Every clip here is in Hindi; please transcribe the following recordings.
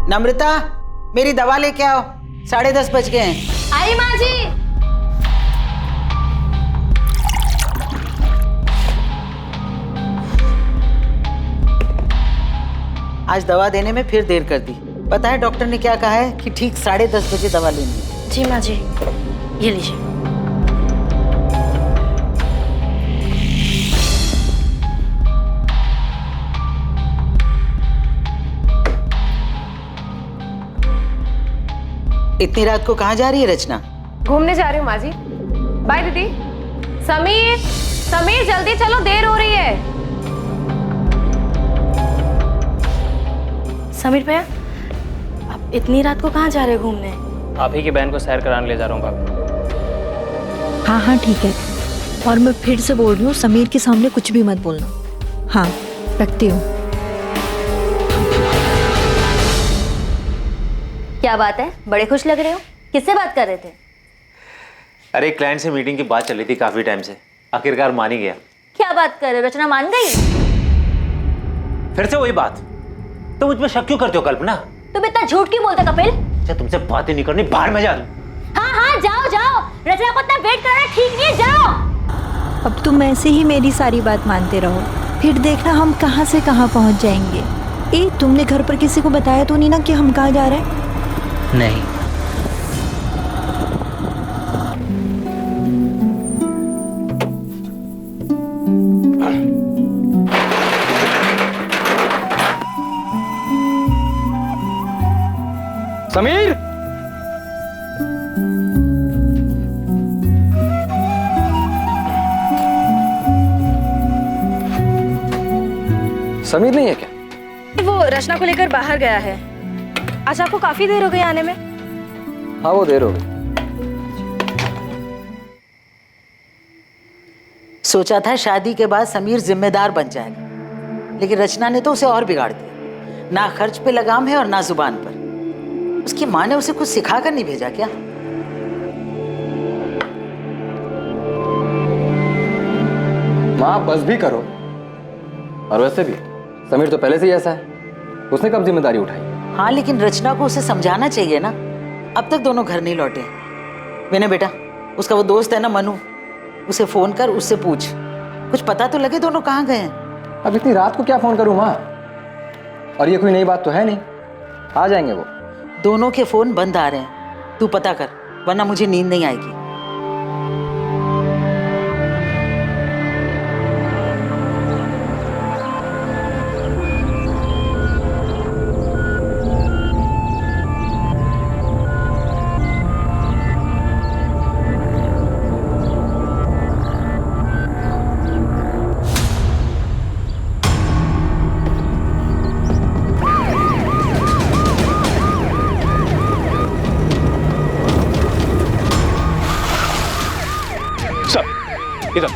नम्रता, मेरी दवा लेके आओ, 10:30 बज गए हैं। आई माँ जी। आज दवा देने में फिर देर कर दी। पता है डॉक्टर ने क्या कहा है कि ठीक 10:30 बजे दवा लेनी है। जी माँ जी, ये लीजिए। इतनी रात को कहाँ जा रही है रचना? घूमने जा रही हूँ माँ जी। बाय दीदी। समीर, समीर जल्दी चलो, देर हो रही है। समीर भैया, आप इतनी रात को कहाँ जा रहे हो घूमने? आप ही की बहन को सैर कराने ले जा रहा हूँ भाभी। हाँ हाँ ठीक है, और मैं फिर से बोल रही हूँ, समीर के सामने कुछ भी मत बोलना। हाँ, रखती हूँ। क्या बात है, बड़े खुश लग रहे हो? किससे बात कर रहे थे? अरे एक क्लाइंट से मीटिंग की बात चल रही थी काफी टाइम से, आखिरकार मान ही गया। क्या बात कर रहे हो, रचना मान गई? फिर से वही बात, तो मुझ पे शक क्यों करते हो कल्पना? तुम इतना झूठ क्यों बोलते कपिल? अच्छा तुमसे बातें नहीं करनी, बाहर में जा दूं। हाँ हाँ जाओ जाओ, रचना को इतना वेट करना ठीक नहीं है, जाओ। अब तुम ऐसे ही मेरी सारी बात मानते रहो, फिर देखना हम कहाँ से कहाँ पहुँच जाएंगे। तुमने घर पर किसी को बताया तो नहीं ना कि हम कहाँ जा रहे हैं? नहीं। समीर, समीर नहीं है क्या? वो रचना को लेकर बाहर गया है। आज आपको काफी देर हो गई आने में। हाँ वो देर हो गई। सोचा था शादी के बाद समीर जिम्मेदार बन जाएगा, लेकिन रचना ने तो उसे और बिगाड़ दिया। ना खर्च पे लगाम है और ना जुबान पर। उसकी माँ ने उसे कुछ सिखा कर नहीं भेजा क्या? माँ बस भी करो। और वैसे भी समीर तो पहले से ही ऐसा है, उसने कब जिम्मेदारी उठाई? हाँ लेकिन रचना को उसे समझाना चाहिए ना। अब तक दोनों घर नहीं लौटे। मैंने बेटा, उसका वो दोस्त है ना मनु, उसे फोन कर, उससे पूछ, कुछ पता तो लगे दोनों कहाँ गए हैं। अब इतनी रात को क्या फोन करूं माँ? और ये कोई नई बात तो है नहीं, आ जाएंगे वो। दोनों के फोन बंद आ रहे हैं, तू पता कर, वरना मुझे नींद नहीं आएगी। इधर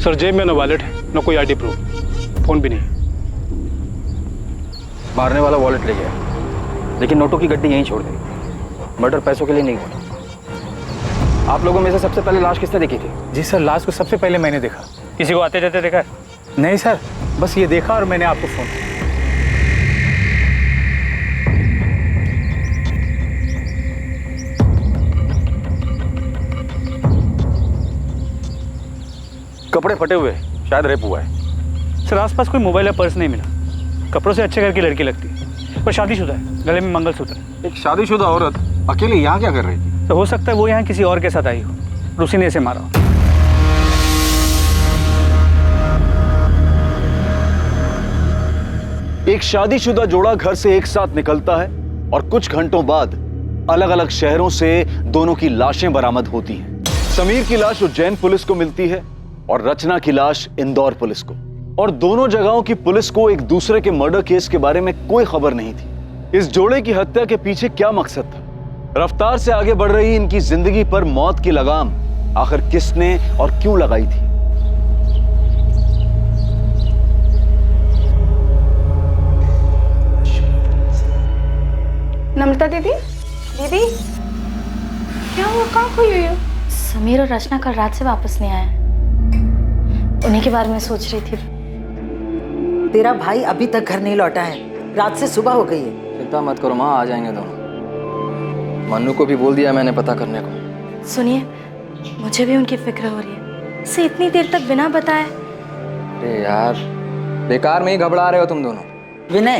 सर, जेब में ना वॉलेट है, ना कोई आईडी प्रूफ, फोन भी नहीं। मारने वाला वॉलेट ले गया, लेकिन नोटों की गड्डी यहीं छोड़ दी। मर्डर पैसों के लिए नहीं हुआ। आप लोगों में से सबसे पहले लाश किसने देखी थी? जी सर, लाश को सबसे पहले मैंने देखा। किसी को आते जाते देखा? नहीं सर, बस ये देखा और मैंने आपको फोन किया। कपड़े फटे हुए, शायद रेप हुआ है। सर आसपास कोई मोबाइल या पर्स नहीं मिला। कपड़ों से अच्छे घर की लड़की लगती है, पर शादीशुदा है, गले में मंगलसूत्र है। एक शादीशुदा औरत अकेले यहाँ क्या कर रही थी? तो हो सकता है वो यहाँ किसी और के साथ आई हो और उसी ने इसे मारा हो। एक शादीशुदा जोड़ा घर से एक साथ निकलता है और कुछ घंटों बाद अलग अलग शहरों से दोनों की लाशें बरामद होती हैं। समीर की लाश उज्जैन पुलिस को मिलती है और रचना की लाश इंदौर पुलिस को। और दोनों जगहों की पुलिस को एक दूसरे के मर्डर केस के बारे में कोई खबर नहीं थी। इस जोड़े की हत्या के पीछे क्या मकसद था? रफ्तार से आगे बढ़ रही इनकी जिंदगी पर मौत की लगाम आखिर किसने और क्यों लगाई थी? नम्रता दीदी, दीदी क्या हुआ, कहाँ खोई हुई हो? समीर और रचना कल रात से वापस नहीं आए। उन्हीं के बारे में सोच रही थी। तेरा भाई अभी तक घर नहीं लौटा है, रात से सुबह हो गई है। चिंता मत करो माँ, आ जाएंगे दोनों। मन्नू को भी बोल दिया मैंने पता करने को। सुनिए, मुझे भी उनकी फिक्र हो रही है। उसे इतनी देर तक बिना बताए। अरे यार, बेकार में ही घबरा रहे हो तुम दोनों। विनय,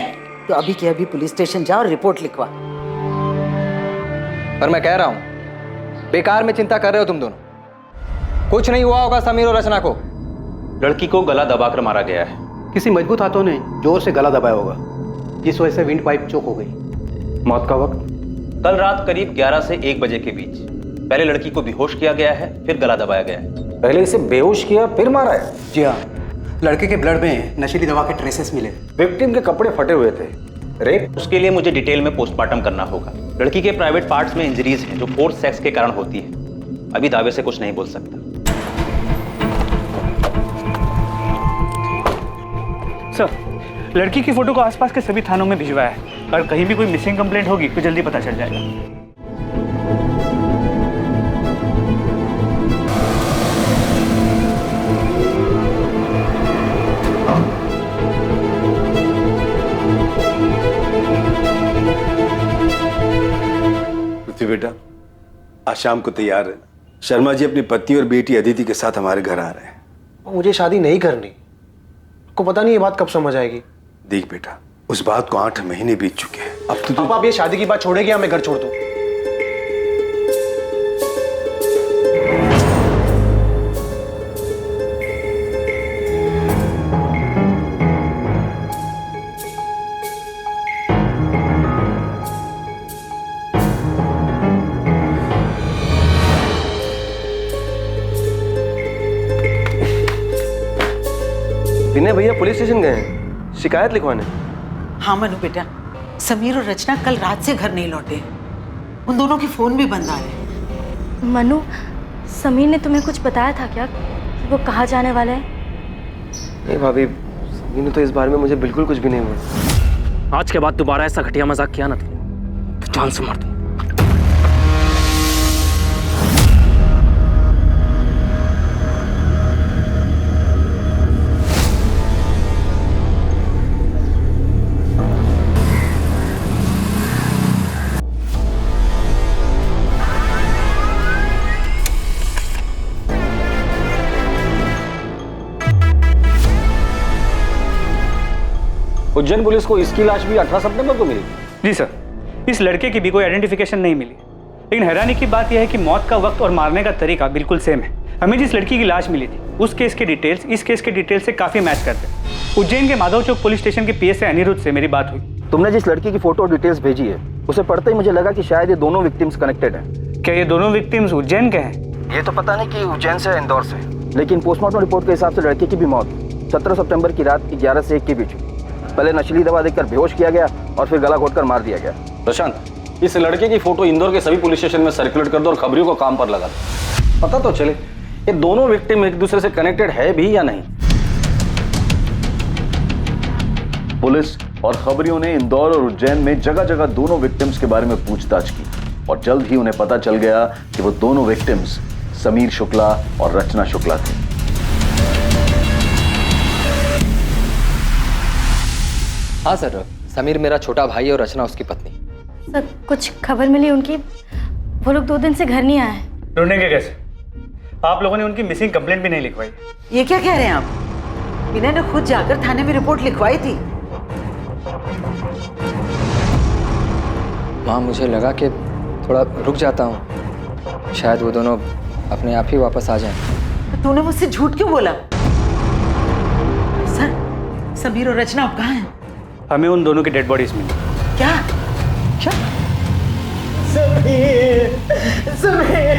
तो अभी के अभी पुलिस स्टेशन जाओ और रिपोर्ट लिखवा। पर मैं कह रहा हूँ, बेकार में चिंता कर रहे हो तुम दोनों। कुछ नहीं हुआ होगा समीर और रचना को। लड़की को गला दबाकर मारा गया है। किसी मजबूत हाथों ने जोर से गला दबाया होगा, जिस वजह से विंड पाइप चोक हो गई। मौत का वक्त? कल रात करीब 11 से 1 बजे के बीच। पहले लड़की को बेहोश किया गया है, फिर गला दबाया गया है। पहले इसे बेहोश किया फिर मारा है? जी हाँ, लड़के के ब्लड में नशीली दवा के ट्रेसेस मिले। विक्टिम के कपड़े फटे हुए थे। रेप? उसके लिए मुझे डिटेल में पोस्टमार्टम करना होगा। लड़की के प्राइवेट पार्ट्स में इंजरीज हैं जो फोर्स सेक्स के कारण होती है। अभी दावे से कुछ नहीं बोल सकता। सर, लड़की की फोटो को आसपास के सभी थानों में भिजवाया है। अगर कहीं भी कोई मिसिंग कंप्लेंट होगी तो जल्दी पता चल जाएगा। पृथ्वी बेटा, आज शाम को तैयार है। शर्मा जी अपनी पत्नी और बेटी अदिति के साथ हमारे घर आ रहे हैं। मुझे शादी नहीं करनी। को पता नहीं ये बात कब समझ आएगी। देख बेटा, उस बात को 8 महीने बीत चुके हैं। अब तो आप ये शादी की बात छोड़ेगी या मैं घर छोड़ दूं? विनय भैया पुलिस स्टेशन गए हैं शिकायत लिखवाने। हाँ मनु बेटा, समीर और रचना कल रात से घर नहीं लौटे। उन दोनों के फोन भी बंद आ रहे हैं। मनु, समीर ने तुम्हें कुछ बताया था क्या कि वो कहाँ जाने वाले हैं? नहीं भाभी, समीर ने तो इस बारे में मुझे बिल्कुल कुछ भी नहीं बोला। आज के बाद दोबारा ऐसा घटिया मजाक किया ना तो जान से मार दूं। उज्जैन पुलिस को इसकी लाश भी 18 सितंबर को मिली। जी सर, इस लड़के की भी कोई आइडेंटिफिकेशन नहीं मिली। लेकिन हैरानी की बात यह है कि मौत का वक्त और मारने का तरीका बिल्कुल सेम है। हमें जिस लड़की की लाश मिली थी उस केस के डिटेल्स इस केस के डिटेल्स से काफी मैच करते हैं। उज्जैन के माधव चौक पुलिस स्टेशन के पीएसआई अनिरुद्ध से मेरी बात हुई। तुमने जिस लड़की की फोटो और डिटेल्स भेजी है उसे पढ़ते ही मुझे लगा कि शायद ये दोनों विक्टिम्स कनेक्टेड हैं। क्या ये दोनों विक्टिम्स उज्जैन के हैं? ये तो पता नहीं कि उज्जैन से इंदौर से, लेकिन पोस्टमार्टम रिपोर्ट के हिसाब से लड़के की भी मौत 17 सितंबर की रात 11 से 1 के बीच। पहले नशीली दवा देकर बेहोश किया गया और फिर गला घोटकर मार दिया गया। प्रशांत, इस लड़के की फोटो इंदौर के सभी पुलिस स्टेशन में सर्कुलेट कर दो और खबरियों को काम पर लगा दो। पता तो चले ये दोनों विक्टिम एक दूसरे से कनेक्टेड है भी या नहीं। पुलिस और खबरियों ने इंदौर और उज्जैन में जगह जगह दोनों विक्टिम्स के बारे में पूछताछ की और जल्द ही उन्हें पता चल गया कि वो दोनों विक्टिम्स समीर शुक्ला और रचना शुक्ला थे। हाँ सर, समीर मेरा छोटा भाई और रचना उसकी पत्नी। सर, कुछ खबर मिली उनकी? वो लोग 2 दिन से घर नहीं आए। ढूंढेंगे कैसे? आप लोगों ने उनकी मिसिंग कंप्लेंट भी नहीं लिखवाई। ये क्या कह रहे हैं आप? विनय ने खुद जाकर थाने में रिपोर्ट लिखवाई थी। माँ, मुझे लगा कि थोड़ा रुक जाता हूँ, शायद वो दोनों अपने आप ही वापस आ जाएं। तो तूने मुझसे झूठ क्यों बोला? सर, समीर और रचना अब कहाँ हैं? हमें उन दोनों की डेड बॉडीज मिली। क्या? क्या? समीर, समीर,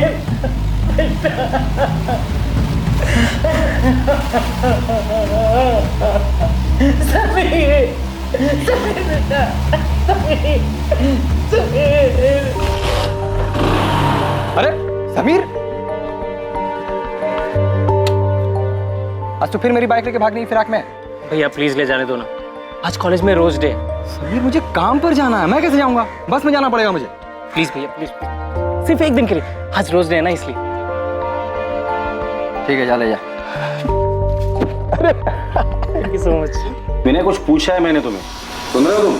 समीर, समीर बेटा, समीर, समीर। अरे समीर, आज तो फिर मेरी बाइक लेके भाग गई फिराक में। भैया प्लीज ले जाने दो ना, आज कॉलेज में रोज डे। समीर मुझे काम पर जाना है, मैं कैसे जाऊंगा? बस में जाना पड़ेगा मुझे। प्लीज भैया प्लीज, सिर्फ एक दिन के लिए, आज रोज डे है ना इसलिए। ठीक है, जा ले जा। Thank you so much. Vinay, कुछ पूछा है मैंने तुम्हें, सुन रहे हो तुम?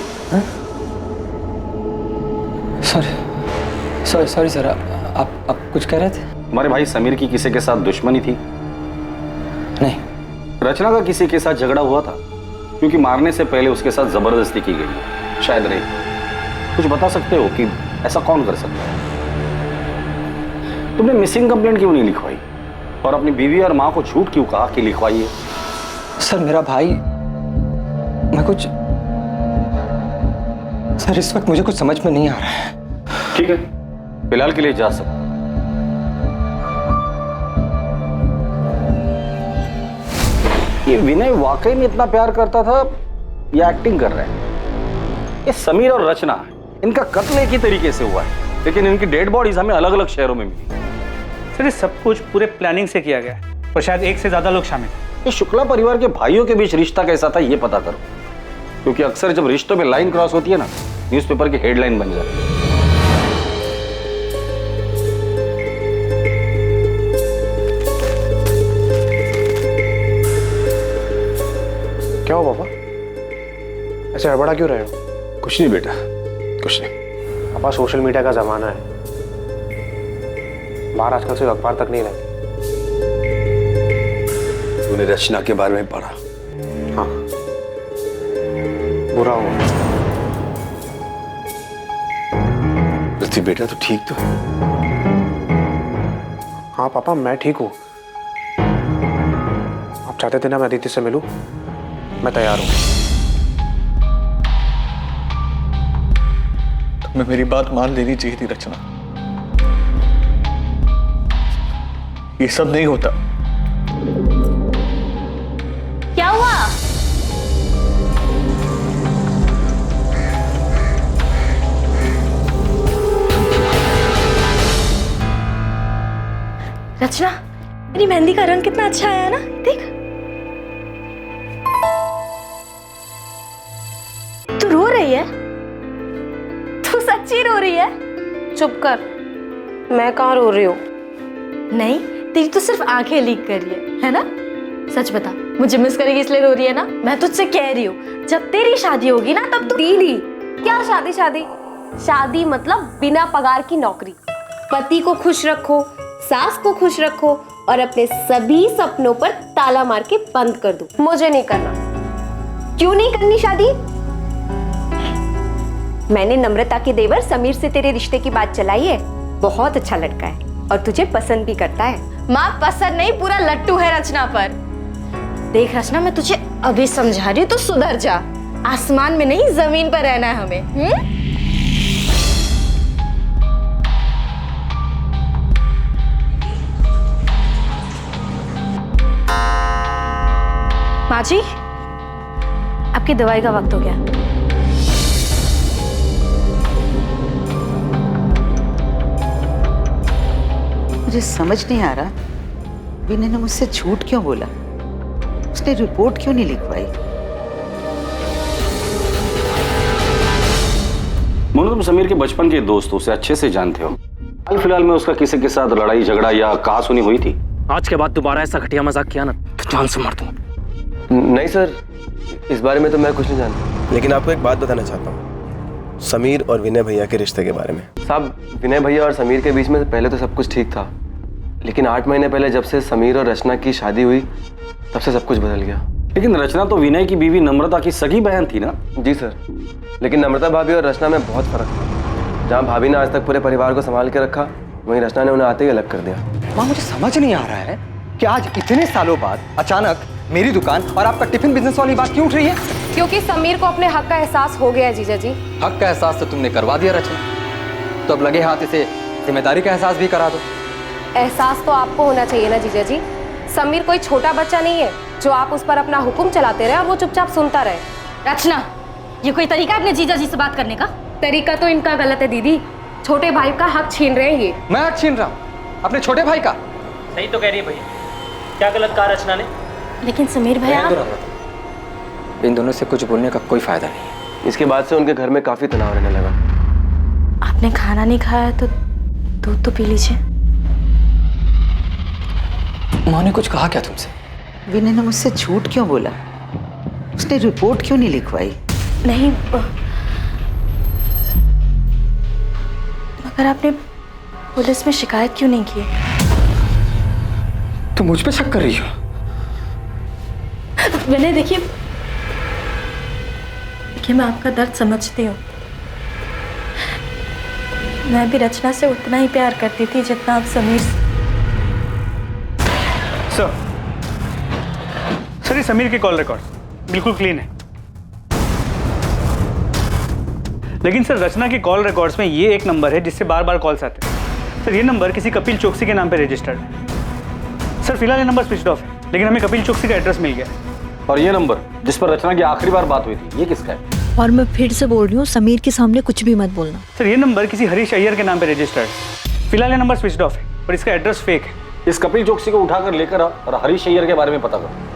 सॉरी सर, आप कुछ कह रहे थे? हमारे भाई समीर की किसी के साथ दुश्मनी थी? नहीं। रचना का किसी के साथ झगड़ा हुआ था? क्योंकि मारने से पहले उसके साथ जबरदस्ती की गई, शायद रही। कुछ बता सकते हो कि ऐसा कौन कर सकता है? तुमने मिसिंग कंप्लेंट क्यों नहीं लिखवाई और अपनी बीवी और माँ को झूठ क्यों कहा कि लिखवाइए? सर मेरा भाई, मैं कुछ, सर इस वक्त मुझे कुछ समझ में नहीं आ रहा है। ठीक है, फिलहाल के लिए जा सकते। ये विनय वाकई में इतना प्यार करता था या एक्टिंग कर रहा है? ये समीर और रचना, इनका कत्ल एक ही तरीके से हुआ है, लेकिन इनकी डेड बॉडीज हमें अलग अलग शहरों में मिली। सर ये सब कुछ पूरे प्लानिंग से किया गया है और शायद एक से ज्यादा लोग शामिल हैं। ये शुक्ला परिवार के भाइयों के बीच रिश्ता कैसा था ये पता करो, क्योंकि अक्सर जब रिश्तों में लाइन क्रॉस होती है ना, न्यूज़पेपर की हेडलाइन बन जाती है। क्या हो पापा, ऐसे हड़बड़ा क्यों रहे हो? कुछ नहीं बेटा, कुछ नहीं। पापा सोशल मीडिया का जमाना है, बाहर आजकल सिर्फ अखबार तक नहीं रहती। तूने रचना के बारे में पढ़ा? हाँ, बुरा हुआ। पृथ्वी बेटा, तू ठीक तो है? हाँ पापा, मैं ठीक हूँ। आप चाहते थे ना मैं अदिति से मिलूं, मैं तैयार हूँ। तुम्हें मेरी बात मान लेनी चाहिए थी रचना। ये सब नहीं होता। क्या हुआ? रचना, मेरी मेहंदी का रंग कितना अच्छा आया ना, देख। तू रो रही है? तू सच्ची रो रही है? चुप कर, मैं कहाँ रो रही हूँ? नहीं, तेरी तो सिर्फ आंखें लीक कर रही है ना? सच बता, मुझे मिस करेगी इसलिए रो रही है ना? मैं तुझसे कह रही हूँ, जब तेरी शादी होगी ना तब तू। दीदी, क्या शादी? शादी शादी मतलब बिना पगार की नौकरी। पति को खुश रखो, सास को खुश रखो और अपने सभी सपनों पर ताला मार के बंद कर दो। मुझे नहीं करना। क्यों नहीं करनी शादी? मैंने नम्रता के देवर समीर से तेरे रिश्ते की बात चलाई है। बहुत अच्छा लड़का है और तुझे पसंद भी करता है। माँ पसंद नहीं, पूरा लट्टू है रचना पर। देख रचना, मैं तुझे अभी समझा रही हूँ, तो सुधर जा। आसमान में नहीं, जमीन पर रहना है हमें। माँ जी, आपकी दवाई का वक्त हो गया। मुझे समझ नहीं आ रहा, विनय ने मुझसे झूठ क्यों बोला? उसने रिपोर्ट क्यों नहीं लिखवाई? मोनू, तुम समीर के बचपन के दोस्त हो, उसे अच्छे से जानते हो। हाल फिलहाल में उसका किसी के साथ लड़ाई झगड़ा या कहासुनी हुई थी? आज के बाद दोबारा ऐसा घटिया मजाक किया ना तो जान से मार दूंगा। नहीं सर, इस बारे में तो मैं कुछ नहीं जानता, लेकिन आपको एक बात बताना चाहता हूँ, समीर और विनय भैया के रिश्ते के बारे में। साहब, विनय भैया और समीर के बीच में पहले तो सब कुछ ठीक था, लेकिन 8 महीने पहले जब से समीर और रचना की शादी हुई तब से सब कुछ बदल गया। लेकिन रचना तो विनय की बीवी नम्रता की सगी बहन थी ना? जी सर, लेकिन नम्रता भाभी और रचना में बहुत फर्क था। जहाँ भाभी ने आज तक पूरे परिवार को संभाल के रखा, वहीं रचना ने उन्हें आते ही अलग कर दिया। माँ, मुझे समझ नहीं आ रहा है कि आज इतने सालों बाद अचानक मेरी दुकान और आपका टिफिन बिजनेस वाली बात क्यों उठ रही है? क्योंकि समीर को अपने हक का एहसास हो गया है जीजा जी। हक का एहसास तो तुमने करवा दिया रचना, तो अब लगे हाथ इसे जिम्मेदारी का एहसास भी करा दो। एहसास तो आपको होना चाहिए ना जीजा जी। समीर कोई छोटा बच्चा नहीं है जो आप उस पर अपना हुक्म चलाते रहे और वो चुपचाप सुनता रहे। रचना, ये कोई तरीका है अपने जीजा जी से बात करने का? तरीका तो इनका गलत है दीदी। छोटे भाई का हक छीन रहे हैं ये। मैं हक छीन रहा हूँ अपने छोटे भाई का? सही तो कह रही है भैया, क्या गलत कहा रचना ने? लेकिन समीर भैया, इन दोनों से कुछ बोलने का कोई फायदा नहीं है। इसके बाद से उनके घर में काफी तनाव रहने लगा। आपने खाना नहीं खाया तो दूध तो पी लीजिए। उन्होंने कुछ कहा क्या तुमसे? विनय ने मुझसे झूठ क्यों बोला? उसने रिपोर्ट क्यों नहीं लिखवाई? नहीं, मगर आपने पुलिस में शिकायत क्यों नहीं की? तुम मुझ पे शक कर रही हो? विनय देखिए, मैं आपका दर्द समझती हूँ। मैं भी रचना से उतना ही प्यार करती थी जितना आप समीर से। सर ये समीर के कॉल रिकॉर्ड बिल्कुल क्लीन है, लेकिन सर रचना के कॉल रिकॉर्ड्स में ये एक नंबर है जिससे बार बार कॉल्स आते हैं। सर ये नंबर किसी कपिल चौकसी के नाम पे रजिस्टर्ड है। सर फिलहाल ये नंबर स्विच ऑफ है, लेकिन हमें कपिल चौकसी का एड्रेस मिल गया है। और ये नंबर जिस पर रचना की आखिरी बार बात हुई थी, ये किसका है? और मैं फिर से बोल रही हूँ, समीर के सामने कुछ भी मत बोलना। सर ये नंबर किसी हरीश अय्यर के नाम पे रजिस्टर्ड है। फिलहाल ये नंबर स्विच ऑफ है और इसका एड्रेस फेक है। इस कपिल चौकसी को उठाकर लेकर आओ और हरीश अय्यर के बारे में पता करो।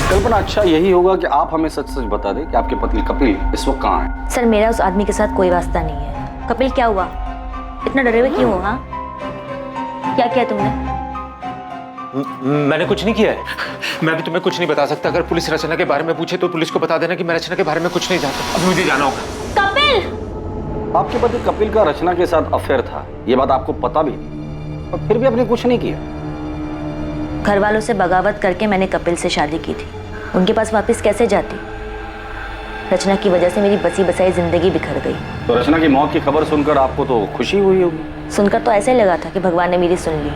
कल्पना, अच्छा यही होगा कि आप हमें सच सच बता दें कि आपके पति कपिल इस वक्त कहाँ है? सर मेरा उस आदमी के साथ कोई वास्ता नहीं है। कपिल क्या हुआ? इतना डरे हुए क्यों हो? हाँ, क्या किया तुमने? मैंने कुछ नहीं किया है। मैं भी तुम्हें कुछ नहीं बता सकता। अगर पुलिस रचना के बारे में पूछे तो पुलिस को बता देना कि मैं रचना के बारे में कुछ नहीं जानता। अब मुझे जाना होगा। कपिल! आपके पति कपिल का रचना के साथ अफेयर था, ये बात आपको पता भी थी, और फिर भी आपने कुछ नहीं किया। घर वालों से बगावत करके मैंने कपिल से शादी की थी। उनके पास वापस कैसे जाती? रचना की वजह से मेरी बसी बसाई जिंदगी बिखर गई। तो रचना की मौत की खबर सुनकर आपको तो खुशी हुई होगी? सुनकर तो ऐसे लगा था कि भगवान ने मेरी सुन ली।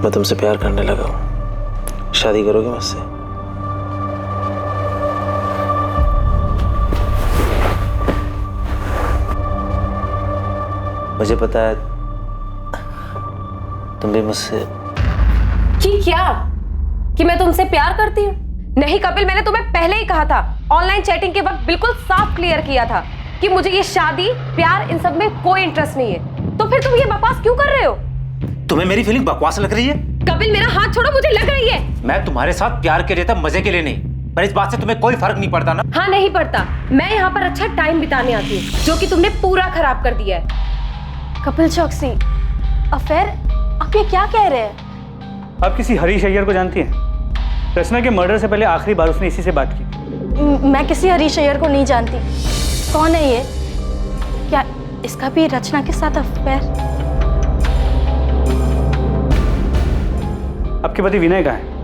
मैं तुमसे प्यार करने लगा हूँ। शादी करोगे मुझसे? मुझे पता है तुम भी मुझसे। कि क्या? कि मैं तुमसे प्यार करती हूँ? नहीं कपिल, मैंने तुम्हें पहले ही कहा था, ऑनलाइन चैटिंग के वक्त बिल्कुल साफ क्लियर किया था कि मुझे ये शादी, प्यार, इन सब में कोई इंटरेस्ट नहीं है। तो फिर तुम ये बकवास क्यों कर रहे हो? तुम्हें मेरी फीलिंग बकवास लग रही है? कपिल मेरा हाथ छोड़ो, मुझे लग रही है। मैं तुम्हारे साथ प्यार के लिए था, मजे के लिए नहीं। पर इस बात से तुम्हें कोई फर्क नहीं पड़ता ना? हाँ नहीं पड़ता। मैं यहाँ पर अच्छा टाइम बिताने आती हूँ, जो कि तुमने पूरा खराब कर दिया है। कपिल चौकसी अफेयर? आप ये क्या कह रहे हैं? आप किसी हरीश अय्यर को जानती हैं? रचना के मर्डर से पहले आखिरी बार उसने इसी से बात की। मैं किसी हरीश अय्यर को नहीं जानती। कौन है ये? क्या इसका भी रचना के साथ अफेयर? आपके पति विनय कहाँ है?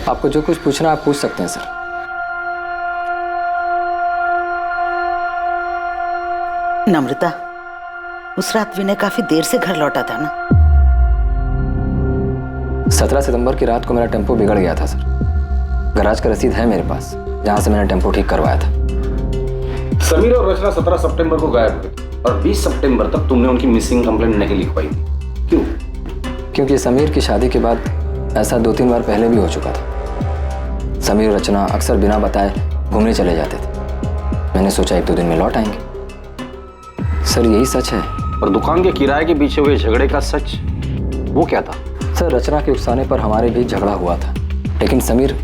आपको जो कुछ पूछना आप पूछ सकते हैं सर। नम्रता, उस रात विनय काफी देर से घर लौटा था ना? 17 सितंबर की रात को मेरा टेम्पो बिगड़ गया था सर। गैराज का रसीद है मेरे पास, जहां से मैंने टेम्पो ठीक करवाया था। समीर और रचना 17 सितंबर को गायब हुए और 20 सितंबर तक तुमने उनकी मिसिंग कंप्लेंट नहीं लिखवाई। क्यों? क्योंकि समीर की शादी के बाद ऐसा 2-3 बार पहले भी हो चुका था। समीर और रचना अक्सर बिना बताए घूमने चले जाते थे। मैंने सोचा 1-2 दिन में लौट आएंगे। सर यही सच है। और दुकान के किराए के पीछे हुए झगड़े का सच, वो क्या था? सर रचना के उकसाने पर हमारे बीच झगड़ा हुआ था, लेकिन समीर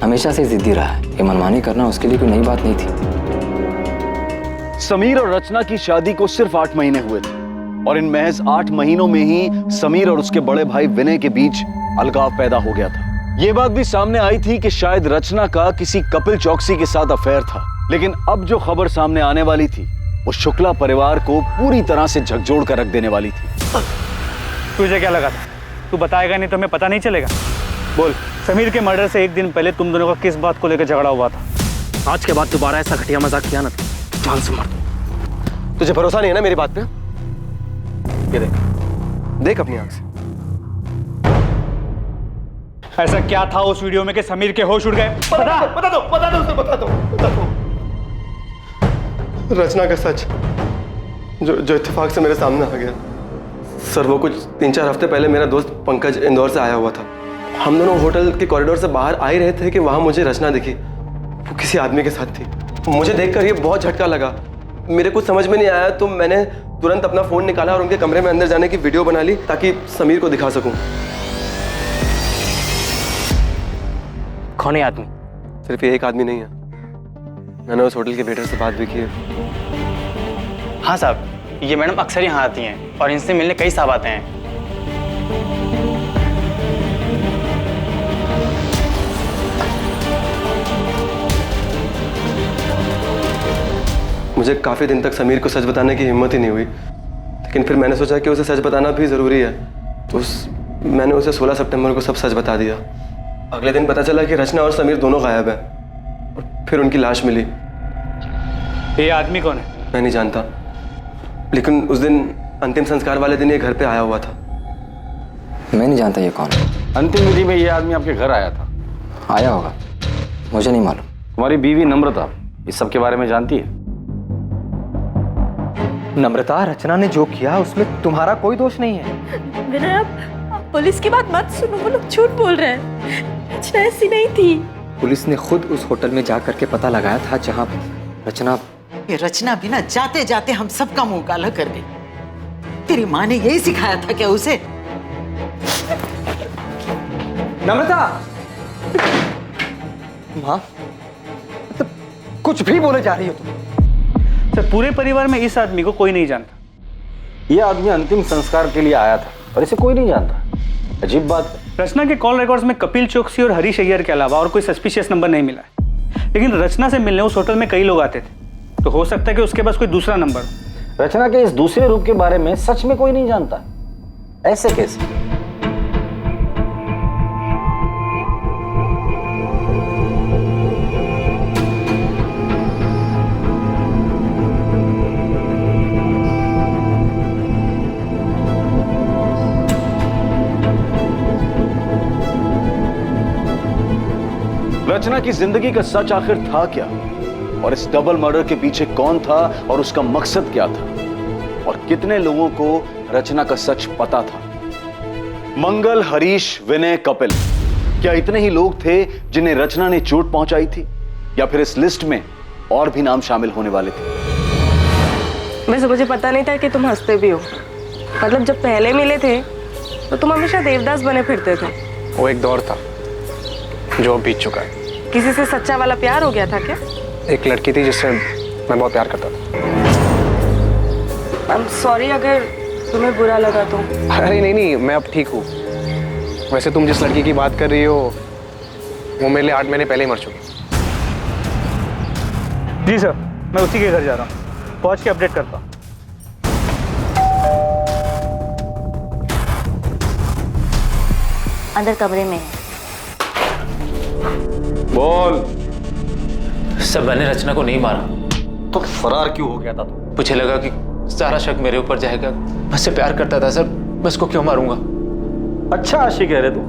हमेशा से जिद्दी रहा है। ये मनमानी करना उसके लिए कोई नई बात नहीं थी। समीर और रचना की शादी को सिर्फ 8 महीने हुए थे और इन महज 8 महीनों में ही समीर और उसके बड़े भाई विनय के बीच अलगाव पैदा हो गया था। ये बात भी सामने आई थी कि शायद रचना का किसी कपिल चौकसी के साथ अफेयर था, लेकिन अब जो खबर सामने आने वाली थी वो शुक्ला परिवार को पूरी तरह से झकझोर कर रख देने वाली थी। तुझे क्या लगा था? तू बताएगा नहीं तो हमें पता नहीं चलेगा? बोल, समीर के मर्डर से एक दिन पहले तुम दोनों का किस बात को लेकर झगड़ा हुआ था? आज के बाद दोबारा ऐसा घटिया मजाक किया ना तो जान से मार दूं। तुझे भरोसा नहीं है ना मेरी बात पे? ये देख, देख अपनी आंख से। ऐसा क्या था उस वीडियो में कि समीर के होश उड़ गए? बता दो। रचना का सच जो इत्तेफाक से मेरे सामने आ गया। सर वो कुछ 3-4 हफ्ते पहले मेरा दोस्त पंकज इंदौर से आया हुआ था। हम दोनों होटल के कॉरिडोर से बाहर आ ही रहे थे कि वहां मुझे रचना दिखी। वो किसी आदमी के साथ थी। मुझे देखकर ये बहुत झटका लगा। मेरे कुछ समझ में नहीं आया तो मैंने तुरंत अपना फोन निकाला और उनके कमरे में अंदर जाने की वीडियो बना ली ताकि समीर को दिखा सकूं। कौन है आदमी? सिर्फ ये एक आदमी नहीं है, मैंने उस होटल के वेटर से बात भी की है। हाँ साहब, ये मैडम अक्सर यहाँ आती हैं और इनसे मिलने कई साहब आते हैं। मुझे काफ़ी दिन तक समीर को सच बताने की हिम्मत ही नहीं हुई, लेकिन फिर मैंने सोचा कि उसे सच बताना भी ज़रूरी है, तो मैंने उसे 16 सितंबर को सब सच बता दिया। अगले दिन पता चला कि रचना और समीर दोनों गायब हैं और फिर उनकी लाश मिली। ये आदमी कौन है? मैं नहीं जानता, लेकिन उस दिन अंतिम संस्कार वाले दिन ये घर पे आया हुआ था। मैं नहीं जानता ये कौन है। अंतिम विधि में ये आदमी आपके घर आया था? आया होगा, मुझे नहीं मालूम। तुम्हारी बीवी नम्रता इस सब के बारे में जानती है? नम्रता, रचना ने जो किया उसमें तुम्हारा कोई दोष नहीं है। विनय, आप पुलिस की बात मत सुनो, वो लोग झूठ बोल रहे हैं। रचना ऐसी नहीं थी। पुलिस ने खुद उस होटल में जा करके पता लगाया था जहां रचना। ये रचना भी ना जाते जाते हम सबका मुंह काला कर गई। तेरी माँ ने यही सिखाया था क्या उसे? नम्रता, माँ, मतलब कुछ भी बोले जा रही हो तुम। सर, पूरे परिवार में इस आदमी को कोई नहीं जानता। ये आदमी अंतिम संस्कार के लिए आया था और इसे कोई नहीं जानता। अजीब बात है। रचना के कॉल रिकॉर्ड्स में कपिल चौकसी और हरीश अय्यर के अलावा और कोई सस्पिशियस नंबर नहीं मिला है, लेकिन रचना से मिलने उस होटल में कई लोग आते थे, तो हो सकता है कि उसके पास कोई दूसरा नंबर हो। रचना के इस दूसरे रूप के बारे में सच में कोई नहीं जानता। ऐसे कैसे? रचना की जिंदगी का सच आखिर था क्या, और इस डबल मर्डर के पीछे कौन था और उसका मकसद क्या था, और कितने लोगों को रचना का सच पता था? मंगल, हरीश, विनय, कपिल, क्या इतने ही लोग थे जिन्हें रचना ने चोट पहुंचाई थी, या फिर इस लिस्ट में और भी नाम शामिल होने वाले थे? वैसे मुझे पता नहीं था कि तुम हंसते भी हो। मतलब जब पहले मिले थे तो तुम हमेशा देवदास बने फिरते थे। वो एक दौर था जो अब बीत चुका है। किसी से सच्चा वाला प्यार हो गया था क्या? एक लड़की थी जिससे मैं बहुत प्यार करता था। आई एम सॉरी अगर तुम्हें बुरा लगा तो। अरे नहीं, मैं अब ठीक हूँ। वैसे तुम जिस लड़की की बात कर रही हो वो मेरे लिए 8 महीने पहले ही मर चुकी। जी सर, मैं उसी के घर जा रहा हूँ, पहुँच के अपडेट करता हूँ। अंदर कमरे में है। बोल। सर, मैंने रचना को नहीं मारा। तो फरार क्यों हो गया था तू? मुझे लगा कि सारा शक मेरे ऊपर जाएगा। मैं उससे प्यार करता था सर, मैं उसको क्यों मारूंगा? अच्छा आशिक है रे तू।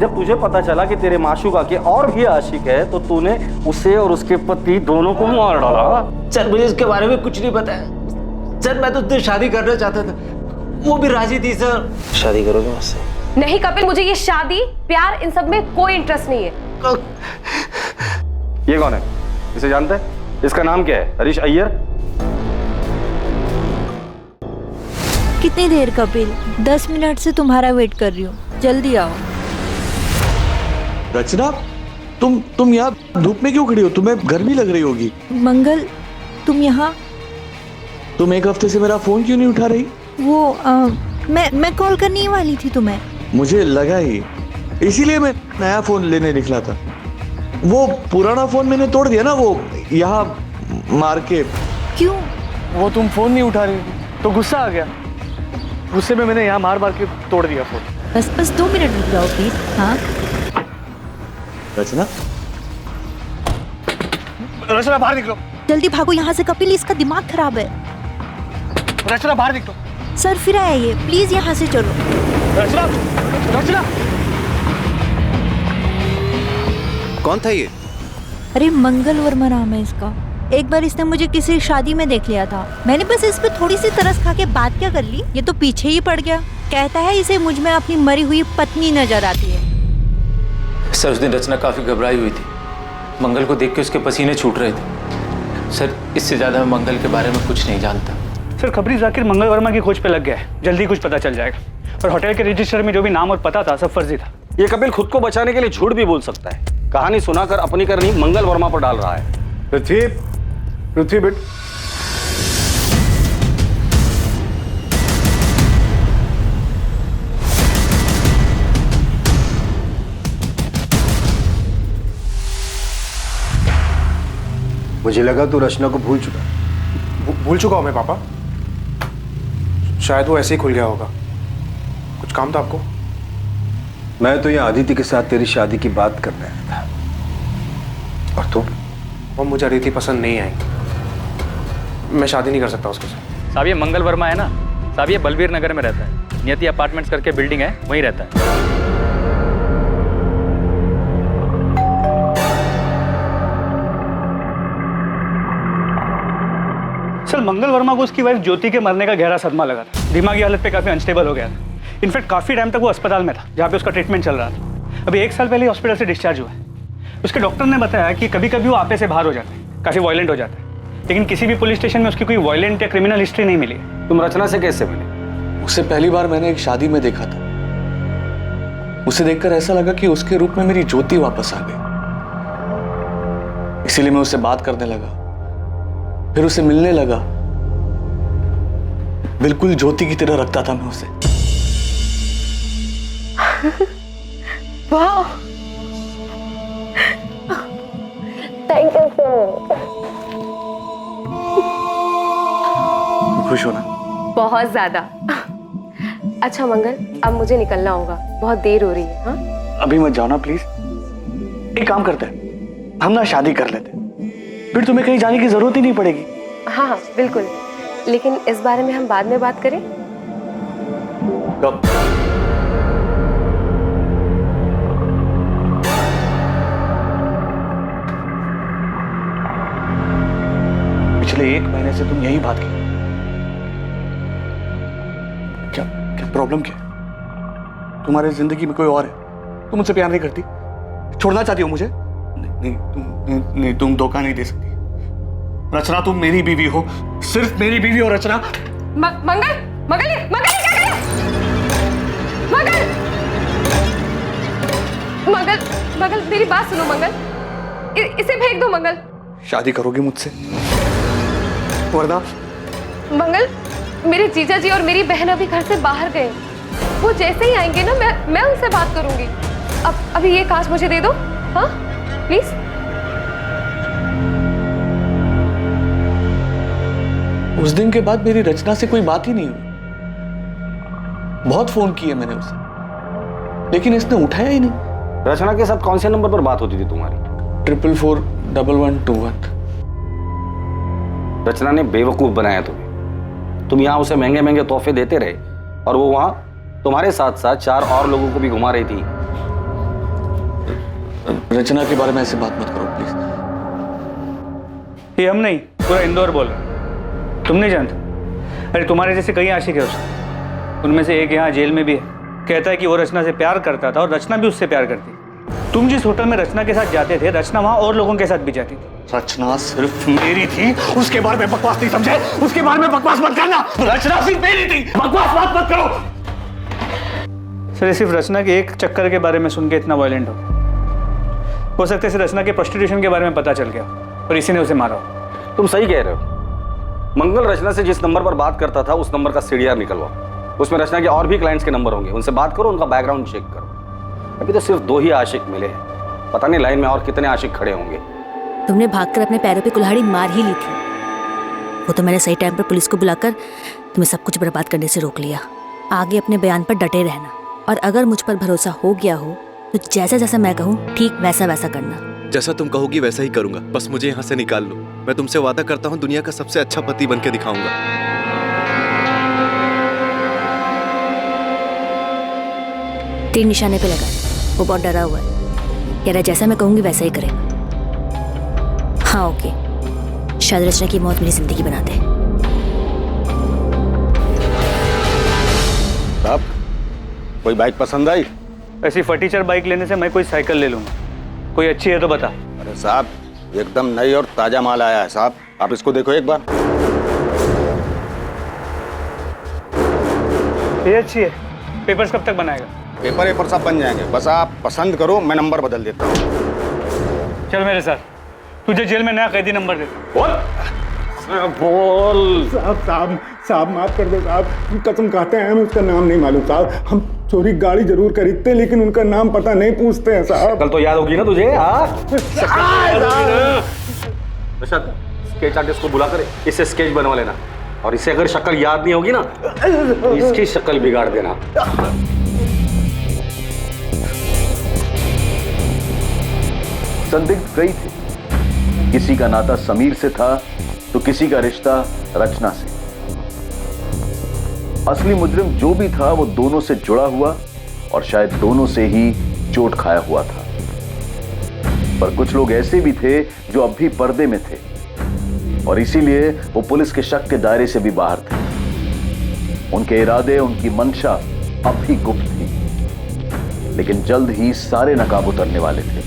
जब तुझे पता चला कि तेरे माशूका के और भी आशिक है तो तूने उसे और उसके पति दोनों को मार डाला। सर, मुझे इसके बारे में कुछ नहीं पता है सर। मैं तो उससे शादी करना चाहता था, वो भी राजी थी सर। शादी करोगे मुझसे? नहीं कपिल, मुझे ये शादी प्यार इन सब में कोई इंटरेस्ट नहीं है। ये कौन है? इसे जानते हैं? इसका नाम क्या है? हरीश अय्यर। कितनी देर कपिल? 10 मिनट से तुम्हारा वेट कर रही हूँ, जल्दी आओ। रचना, तुम यहाँ धूप में क्यों खड़ी हो? तुम्हें गर्मी लग रही होगी। मंगल, तुम यहाँ? तुम एक हफ्ते से मेरा फोन क्यों नहीं उठा रही? वो मैं कॉल करने ही वाली थी तुम्हें। मुझे लगा ही, इसीलिए मैं नया फोन लेने निकला था। वो पुराना फोन मैंने तोड़ दिया ना, वो यहाँ मार के। क्यों? वो तुम फोन नहीं उठा रही तो गुस्सा आ गया। गुस्से में मैंने यहाँ मार मार के तोड़ दिया फोन। बस 2 मिनट रुक जाओ प्लीज। हाँ रचना, रचना बाहर निकलो। जल्दी भागो यहाँ से कपिल, इसका दिमाग खराब है। रचना बाहर निकलो। सर फिर आया ये, प्लीज यहाँ से चलो। रचना, रचना। कौन था ये? अरे मंगल वर्मा नाम है इसका। एक बार इसने मुझे किसी शादी में देख लिया था, मैंने बस इस पे थोड़ी सी तरस खा के बात क्या कर ली, ये तो पीछे ही पड़ गया। कहता है इसे मुझ में अपनी मरी हुई पत्नी नजर आती है। सर उस दिन रचना काफ़ी घबराई हुई थी, मंगल को देख के उसके पसीने छूट रहे थे। सर इससे ज़्यादा मैं मंगल के बारे में कुछ नहीं जानता। सर खबरी जाकिर मंगल वर्मा की खोज पे लग गया है, जल्दी कुछ पता चल जाएगा। और होटल के रजिस्टर में जो भी नाम और पता था सब फर्जी था। ये कपिल खुद को बचाने के लिए झूठ भी बोल सकता है। कहानी सुनाकर अपनी करनी मंगल वर्मा पर डाल रहा है। पृथ्वी, पृथ्वी बेट, मुझे लगा तू रचना को भूल चुका। भूल चुका हूं मैं पापा, शायद वो ऐसे ही खुल गया होगा। कुछ काम था आपको? मैं तो यहाँ अदिति के साथ तेरी शादी की बात करने आया था। और तू? वो मुझे अदिति पसंद नहीं आई, मैं शादी नहीं कर सकता उसके साथ। साहब ये मंगल वर्मा है ना साहब, ये बलबीर नगर में रहता है। नियति अपार्टमेंट्स करके बिल्डिंग है, वहीं रहता है। सर मंगल वर्मा को उसकी वाइफ ज्योति के मरने का गहरा सदमा लगा था। दिमागी हालत पे काफी अनस्टेबल हो गया था। इनफैक्ट काफी टाइम तक वो अस्पताल में था, जहाँ पे उसका ट्रीटमेंट चल रहा था। अभी 1 साल पहले हॉस्पिटल से डिस्चार्ज हुआ है। उसके डॉक्टर ने बताया कि कभी कभी वो आपे से बाहर हो जाता है, काफी वायलेंट हो जाता है, लेकिन किसी भी पुलिस स्टेशन में उसकी कोई वायलेंट या क्रिमिनल हिस्ट्री नहीं मिली। तुम रचना से कैसे मिले? उसे पहली बार मैंने एक शादी में देखा था। उसे देखकर ऐसा लगा कि उसके रूप में मेरी ज्योति वापस आ गई, इसीलिए मैं उससे बात करने लगा, फिर उसे मिलने लगा। बिल्कुल ज्योति की तरह रखता था मैं उसे। वाह, थैंक यू सो मच। खुश हो ना? बहुत ज्यादा। अच्छा मंगल, अब मुझे निकलना होगा, बहुत देर हो रही है। हाँ अभी मत जाओ ना प्लीज। एक काम करते हैं, हम ना शादी कर लेते हैं, फिर तुम्हें कहीं जाने की जरूरत ही नहीं पड़ेगी। हाँ हाँ बिल्कुल, लेकिन इस बारे में हम बाद में बात करें। कब? पिछले 1 महीने से तुम यही बात की। क्या क्या प्रॉब्लम क्या? तुम्हारी जिंदगी में कोई और है? तुम मुझसे प्यार नहीं करती? छोड़ना चाहती हो मुझे? नहीं, तुम धोखा नहीं दे सकती। रचना तुम मेरी बीवी हो, सिर्फ मेरी बीवी हो रचना। मंगल, मंगल, मंगल क्या कर रहे हो? मंगल, मंगल, मंगल मेरी बात सुनो मंगल, इसे फेंक दो मंगल। शादी करोगी मुझसे? वरना? मंगल, मेरे जीजा जी और मेरी बहन अभी घर से बाहर गए, वो जैसे ही आएंगे ना मैं उनसे बात करूंगी। अभी ये कांच मुझे दे दो, हाँ प्लीज। उस दिन के बाद मेरी रचना से कोई बात ही नहीं हुई। बहुत फोन किए मैंने उसे, लेकिन इसने उठाया ही नहीं। रचना के साथ कौन से नंबर पर बात होती थी तुम्हारी? 4441121। रचना ने बेवकूफ बनाया तुम्हें। तुम यहाँ उसे महंगे महंगे तोहफे देते रहे और वो वहां तुम्हारे साथ साथ 4 और लोगों को भी घुमा रही थी। रचना के बारे में ऐसे बात मत करो प्लीज। ये हम नहीं, पूरा इंदौर बोल रहा। तुम नहीं जानते? अरे तुम्हारे जैसे कई आशिक है उसके, उनमें से एक यहाँ जेल में भी है। कहता है कि वो रचना से प्यार करता था और रचना भी उससे प्यार करती। तुम जिस होटल में रचना के साथ जाते थे, रचना वहाँ और लोगों के साथ भी जाती थी। रचना सिर्फ मेरी थी, उसके बारे में बकवास नहीं समझे? उसके बारे में बकवास मत करना। रचना सिर्फ मेरी थी, बकवास बात मत करो। सर सिर्फ रचना के एक चक्कर के बारे में सुन के इतना वायलेंट हो सकता है रचना के प्रोस्टिट्यूशन के बारे में पता चल गया और इसी ने उसे मारा हो। तुम सही कह रहे हो। मंगल रचना से जिस नंबर पर बात करता था उस नंबर का सीडीआर निकलवाओ, उसमें रचना के और भी क्लाइंट्स के नंबर होंगे, उनसे बात करो, उनका बैकग्राउंड चेक करो। अभी तो सिर्फ 2 ही आशिक मिले हैं, पता नहीं लाइन में और कितने आशिक खड़े होंगे। तुमने भागकर अपने पैरों पे कुल्हाड़ी मार ही ली थी। वो तो मैंने सही टाइम पर पुलिस को बुलाकर तुम्हें सब कुछ बर्बाद करने से रोक लिया। आगे अपने बयान पर डटे रहना। और अगर मुझ पर भरोसा हो गया हो तो जैसा जैसा मैं कहूँ ठीक वैसा वैसा करना। जैसा तुम कहोगी वैसा ही करूंगा, बस मुझे यहाँ से निकाल लो। मैं तुमसे वादा करता हूँ दुनिया का सबसे अच्छा पति बन के दिखाऊंगा। तीर निशाने पे लगा, वो बहुत डरा हुआ है, कह रहा जैसा मैं कहूँगी वैसा ही करेगा। हाँ ओके, शायद रचना की मौत मेरी जिंदगी बना दे। साहब, कोई बाइक पसंद आई? ऐसी फटीचर बाइक लेने से मैं कोई साइकिल ले लूंगा। कोई अच्छी है तो बता। अरे साहब, एकदम नई और ताजा माल आया है साहब, आप इसको देखो एक बार। ये अच्छी है। पेपर्स कब तक बनाएगा? पेपर सब बन जाएंगे, बस आप पसंद करो, मैं नंबर बदल देता हूँ। चल मेरे साथ, तुझे जेल में नया कैदी नंबर देता। बोल। साहब माफ कर दो साहब, कसम खाते हैं हमें उसका नाम नहीं मालूम साहब। हम चोरी गाड़ी जरूर खरीदते हैं लेकिन उनका नाम पता नहीं पूछते हैं साहब। कल तो याद होगी ना तुझे? स्केच आर्टिस्ट को बुला कर इससे स्केच बनवा लेना, और इसे अगर शक्ल याद नहीं होगी ना तो इसकी शक्ल बिगाड़ देना। संदिग्ध कई थे, किसी का नाता समीर से था तो किसी का रिश्ता रचना से। असली मुजरिम जो भी था वो दोनों से जुड़ा हुआ और शायद दोनों से ही चोट खाया हुआ था। पर कुछ लोग ऐसे भी थे जो अब भी पर्दे में थे और इसीलिए वो पुलिस के शक के दायरे से भी बाहर थे। उनके इरादे, उनकी मंशा अब भी गुप्त थी, लेकिन जल्द ही सारे नकाब उतरने वाले थे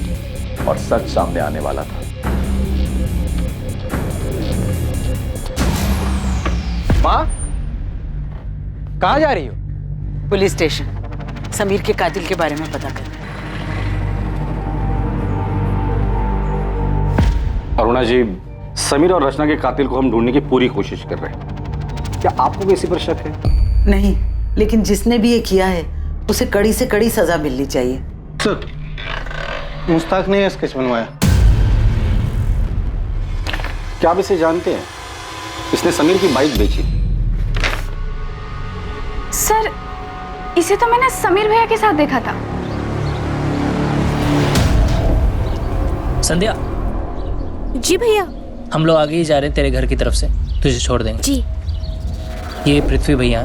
और सच सामने आने वाला था। माँ, कहाँ जा रही हो? पुलिस स्टेशन, समीर के कातिल के बारे में पता कर। अरुणा जी, समीर और रचना के कातिल को हम ढूंढने की पूरी कोशिश कर रहे हैं। क्या आपको किसी पर शक है? नहीं, लेकिन जिसने भी ये किया है उसे कड़ी से कड़ी सजा मिलनी चाहिए। सर, मुश्ताक ने स्केच बनवाया। क्या आप इसे जानते हैं? इसने समीर की बाइक बेची। सर, इसे तो मैंने समीर भैया के साथ देखा था। संध्या। जी भैया। हम लोग आगे ही जा रहे हैं तेरे घर की तरफ से, तुझे छोड़ देंगे। जी। ये पृथ्वी भैया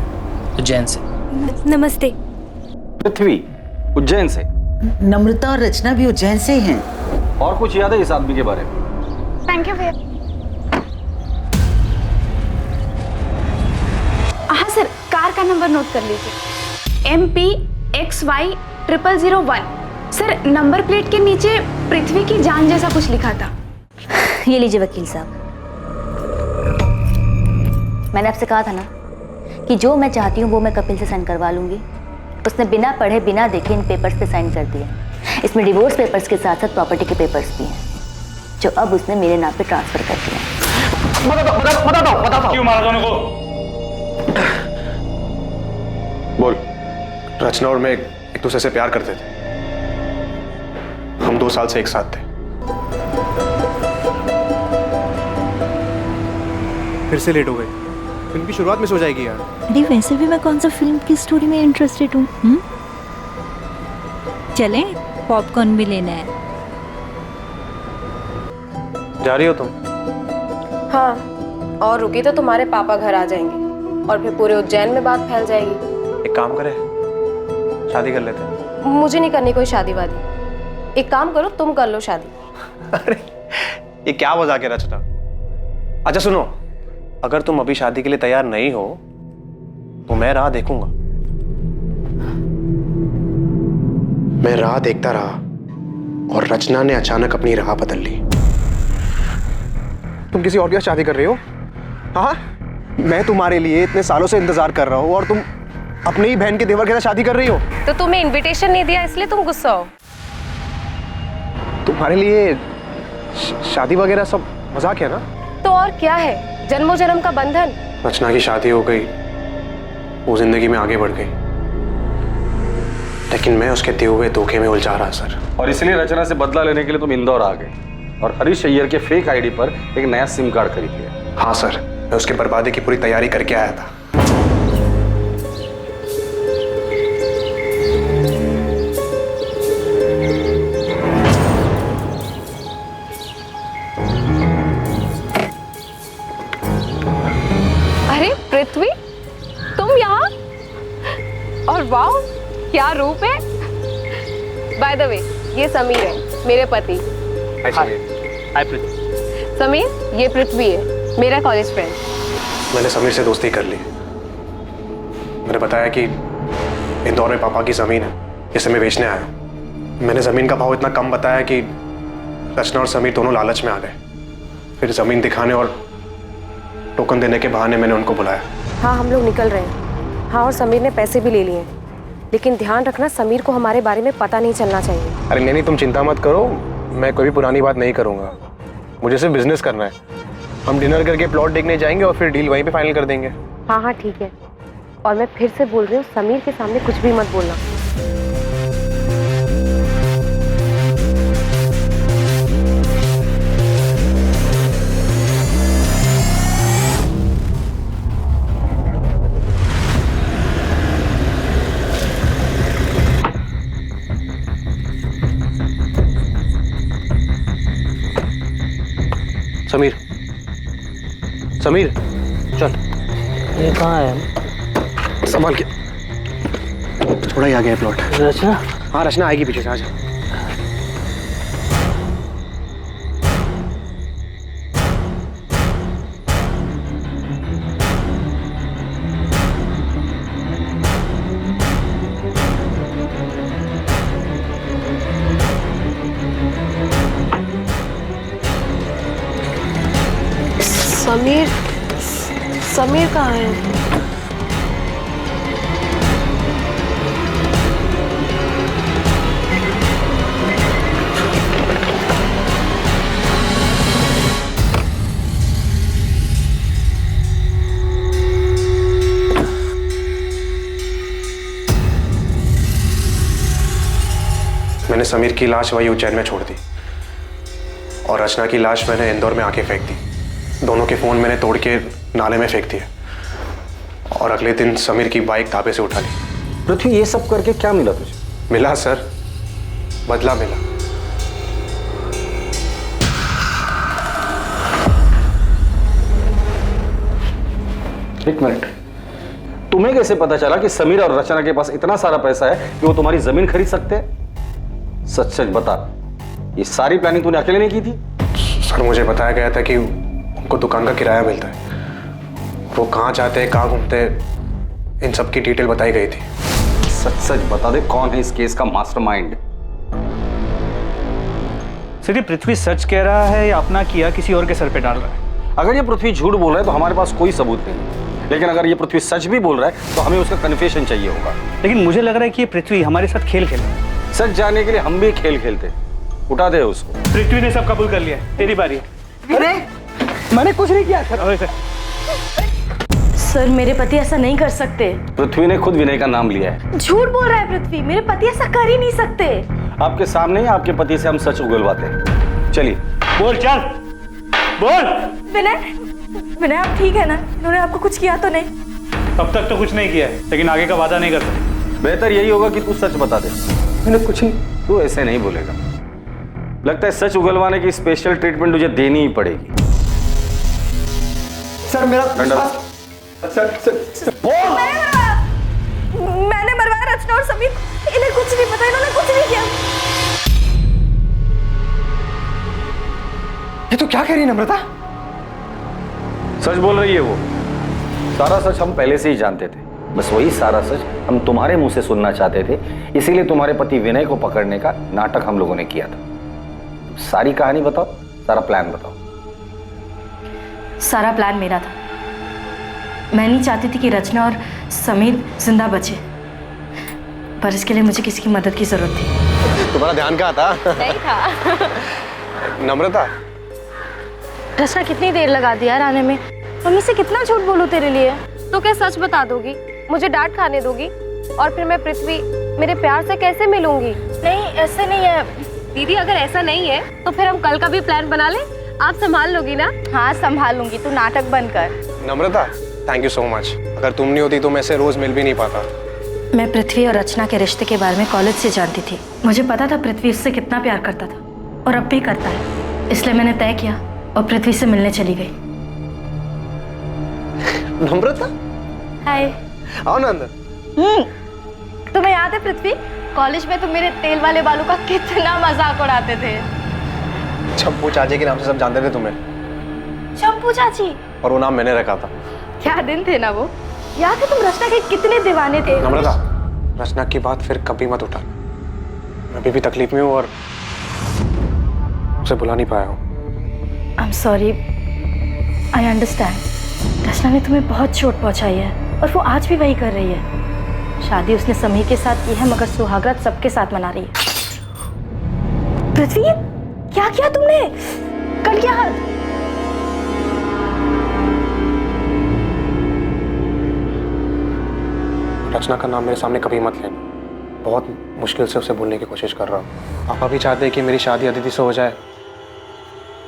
उज्जैन से। नमस्ते। पृथ्वी उज्जैन से? नम्रता और रचना भी उज्जैन से ही हैं। और कुछ याद है इस आदमी के बारे में? थैंक यू भैया। हाँ सर, कार का नंबर नोट कर लीजिए, MPXY0001। सर, नंबर प्लेट के नीचे पृथ्वी की जान जैसा कुछ लिखा था। ये लीजिए वकील साहब, मैंने आपसे कहा था ना कि जो मैं चाहती हूँ वो मैं कपिल से साइन करवा लूंगी। उसने बिना पढ़े बिना देखे इन पेपर्स पे साइन कर दिए। इसमें डिवोर्स पेपर्स के साथ साथ प्रॉपर्टी के पेपर्स भी हैं, जो अब उसने मेरे नाम पे ट्रांसफर कर दिए। बता दो। क्यों मारा दोनों को? बोल। रचना और मैं एक दूसरे से प्यार करते थे। हम 2 साल से एक साथ थे। फिर से लेट हो गई। फिल्म की शुरुआत मिस हो जाएगी यार। अरे वैसे भी मैं कौन सा फिल्म की स्टोरी में इंटरेस्टेड हूँ। चलें, पॉपकॉर्न भी लेना है। जा रही हो तुम? हाँ, और रुकी तो तुम्हारे पापा घर आ जाएंगे और फिर पूरे उज्जैन में बात फैल जाएगी। एक काम करें, शादी कर लेते हैं। मुझे नहीं करनी कोई शादी वादी। एक काम करो, तुम कर लो शादी। अरे ये क्या मजाक है रचना? अच्छा सुनो, अगर तुम अभी शादी के लिए तैयार नहीं हो तो मैं राह देखूंगा। मैं राह देखता रहा और रचना ने अचानक अपनी राह बदल ली। तुम किसी और के साथ शादी कर रही हो? हाँ, मैं तुम्हारे लिए इतने सालों से इंतजार कर रहा हूँ और तुम अपनी ही बहन के देवर के साथ शादी कर रही हो। तो तुम्हें इनविटेशन नहीं दिया इसलिए तुम गुस्सा हो? तुम्हारे लिए शादी वगैरह सब मजाक है ना? तो और क्या है, जन्मों जन्म का बंधन। रचना की शादी हो गई, वो जिंदगी में आगे बढ़ गई, लेकिन मैं उसके दिए हुए धोखे में उलझा रहा सर। और इसलिए रचना से बदला लेने के लिए तुम इंदौर आ गए और हरीश अय्यर के फेक आईडी पर एक नया सिम कार्ड खरीद लिया। हाँ सर, मैं उसके बर्बादी की पूरी तैयारी करके आया था। क्या रूप है। बाय द वे, ये समीर है, मेरे पति। हाय पृथ्वी। समीर, ये पृथ्वी है, मेरा कॉलेज फ्रेंड। मैंने समीर से दोस्ती कर ली। मैंने बताया कि इंदौर में पापा की ज़मीन है, इसे मैं बेचने आया हूँ। मैंने ज़मीन का भाव इतना कम बताया कि रचना और समीर दोनों लालच में आ गए। फिर ज़मीन दिखाने और टोकन देने के बहाने मैंने उनको बुलाया। हाँ, हम लोग निकल रहे हैं। हाँ, और समीर ने पैसे भी ले लिए, लेकिन ध्यान रखना समीर को हमारे बारे में पता नहीं चलना चाहिए। अरे नहीं, तुम चिंता मत करो, मैं कोई भी पुरानी बात नहीं करूँगा। मुझे सिर्फ बिजनेस करना है। हम डिनर करके प्लॉट देखने जाएंगे और फिर डील वहीं पे फाइनल कर देंगे। हाँ हाँ ठीक है। और मैं फिर से बोल रही हूँ, समीर के सामने कुछ भी मत बोलना। समीर, समीर चल। ये कहाँ है? संभाल के, थोड़ा ही आ गया है प्लॉट। रचना? हाँ, रचना आएगी पीछे से, आ जा। समीर, समीर कहाँ है? मैंने समीर की लाश वही उज्जैन में छोड़ दी और रचना की लाश मैंने इंदौर में आके फेंक दी। दोनों के फोन मैंने तोड़ के नाले में फेंक दिए और अगले दिन समीर की बाइक ढाबे से उठा ली। पृथ्वी, ये सब करके क्या मिला तुझे? मिला सर, बदला मिला। एक मिनट, तुम्हें कैसे पता चला कि समीर और रचना के पास इतना सारा पैसा है कि वो तुम्हारी जमीन खरीद सकते हैं? सच सच बता, ये सारी प्लानिंग तूने अकेले नहीं की थी? सर, मुझे बताया गया था कि उनको दुकान का किराया मिलता है, वो कहाँ जाते हैं, कहाँ घूमते हैं, इन सब की डिटेल बताई गई थी। सच सच बता दे, कौन है इस केस का मास्टरमाइंड? सर, ये पृथ्वी सच कह रहा है या अपना किया किसी और के सर पे डाल रहा है? अगर ये पृथ्वी झूठ बोल रहा है तो हमारे पास कोई सबूत नहीं, लेकिन अगर ये पृथ्वी सच भी बोल रहा है तो हमें उसका कन्फेशन चाहिए होगा। लेकिन मुझे लग रहा है कि ये पृथ्वी हमारे साथ खेल खेल रहा है। सच जानने के लिए हम भी खेल खेलते। उठा दे उसको। पृथ्वी ने सब कबूल कर लिया, तेरी बारी है। अरे मैंने कुछ नहीं किया सर। सर, मेरे पति ऐसा नहीं कर सकते। पृथ्वी ने खुद विनय का नाम लिया है। झूठ बोल रहा है पृथ्वी, मेरे पति ऐसा कर ही नहीं सकते। आपके सामने ही आपके पति से हम सच उगलवाते हैं। चलिए बोल, चल बोल। विनय, विनय आप ठीक है ना? इन्होंने आपको कुछ किया तो नहीं? अब तक तो कुछ नहीं किया है, लेकिन आगे का वादा नहीं कर सकते। बेहतर यही होगा कि तू सच बता दे। मैंने कुछ नहीं। तू ऐसे नहीं बोलेगा। लगता है सच उगलवाने की स्पेशल ट्रीटमेंट तुझे देनी ही पड़ेगी। सर मेरा मैंने मरवाया रचना और समीर, इन्हें कुछ नहीं पता, इन्होंने कुछ नहीं किया। ये तो क्या कह रही है नम्रता? सच बोल रही है वो। सारा सच हम पहले से ही जानते थे, बस वही सारा सच हम तुम्हारे मुंह से सुनना चाहते थे। इसीलिए तुम्हारे पति विनय को पकड़ने का नाटक हम लोगों ने किया था। सारी कहानी बताओ, सारा प्लान बताओ। सारा प्लान मेरा था। मैं नहीं चाहती थी कि रचना और समीर जिंदा बचे, पर इसके लिए मुझे किसी की मदद की जरूरत थी। तुम्हारा ध्यान कहाँ था? नहीं था। नम्रता, रचना कितनी देर लगा दी यार आने में? मम्मी से कितना झूठ बोलूं तेरे लिए? तो क्या सच बता दोगी? मुझे डांट खाने दोगी? और फिर मैं पृथ्वी मेरे प्यार से कैसे मिलूंगी? नहीं, ऐसे नहीं है दीदी। अगर ऐसा नहीं है तो फिर हम कल का भी प्लान बना लें। आप संभाल लोगी ना? हाँ संभाल लूंगी, तू नाटक बंद कर। नम्रता, थैंक यू सो मच। अगर तुम नहीं होती तो मैं ऐसे रोज मिल भी नहीं पाता। मैं पृथ्वी और रचना के रिश्ते के बारे में कॉलेज से जानती थी। मुझे पता था पृथ्वी उससे कितना प्यार करता था और अब भी करता है। इसलिए मैंने तय किया और पृथ्वी से मिलने चली गई। नम्रता, हाय। आओ ना अंदर। तुम्हें याद है पृथ्वी, कॉलेज में तुम मेरे तेल वाले बालों का कितना मजाक उड़ाते थे। चंपू चाची के नाम से सब जानते थे तुम्हें। चंपू चाची? और वो नाम मैंने रखा था। क्या दिन थे ना वो। याद है तुम रचना के कितने दीवाने थे। नम्रता, रचना की बात फिर कभी मत उठा। मैं अभी भी तकलीफ में हूँ और उसे बुला नहीं पाया हूँ। I am sorry, I understand. Rachna ने तुम्हें बहुत चोट पहुंचाई है और वो आज भी वही कर रही है। शादी उसने समीर के साथ की है मगर सुहागरात सबके साथ मना रही है। पृथ्वी, क्या किया तुमने? कट गया हाथ। रचना का नाम मेरे सामने कभी मत लेना। बहुत मुश्किल से उसे बोलने की कोशिश कर रहा हूँ। पापा भी चाहते हैं कि मेरी शादी अदिति से हो जाए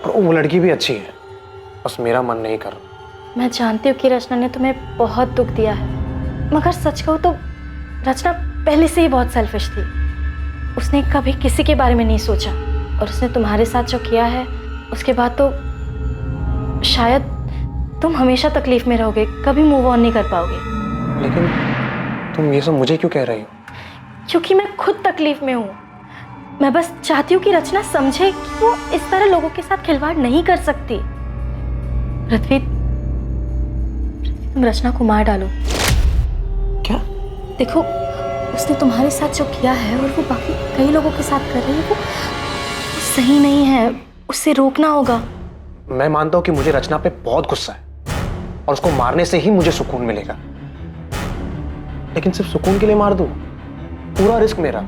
और वो लड़की भी अच्छी है, बस मेरा मन नहीं कर रहा। मैं जानती हूँ कि रचना ने तुम्हें बहुत दुख दिया है, मगर सच कहूँ तो रचना पहले से ही बहुत सेल्फिश थी। उसने कभी किसी के बारे में नहीं सोचा और उसने तुम्हारे साथ जो किया है उसके बाद तो शायद तुम हमेशा तकलीफ में रहोगे, कभी मूव ऑन नहीं कर पाओगे। लेकिन तुम ये सब मुझे क्यों कह रही हो? क्योंकि मैं खुद तकलीफ में हूँ। मैं बस चाहती हूँ कि रचना समझे कि वो इस तरह लोगों के साथ खिलवाड़ नहीं कर सकती। पृथ्वी, तुम रचना को मार डालो। क्या? देखो, उसने तुम्हारे साथ जो किया है और वो बाकी कई लोगों के साथ कर रही है वो सही नहीं है, उससे रोकना होगा। मैं मानता हूँ कि मुझे रचना पे बहुत गुस्सा है और उसको मारने से ही मुझे सुकून मिलेगा, लेकिन सिर्फ सुकून के लिए मार दूं? पूरा रिस्क मेरा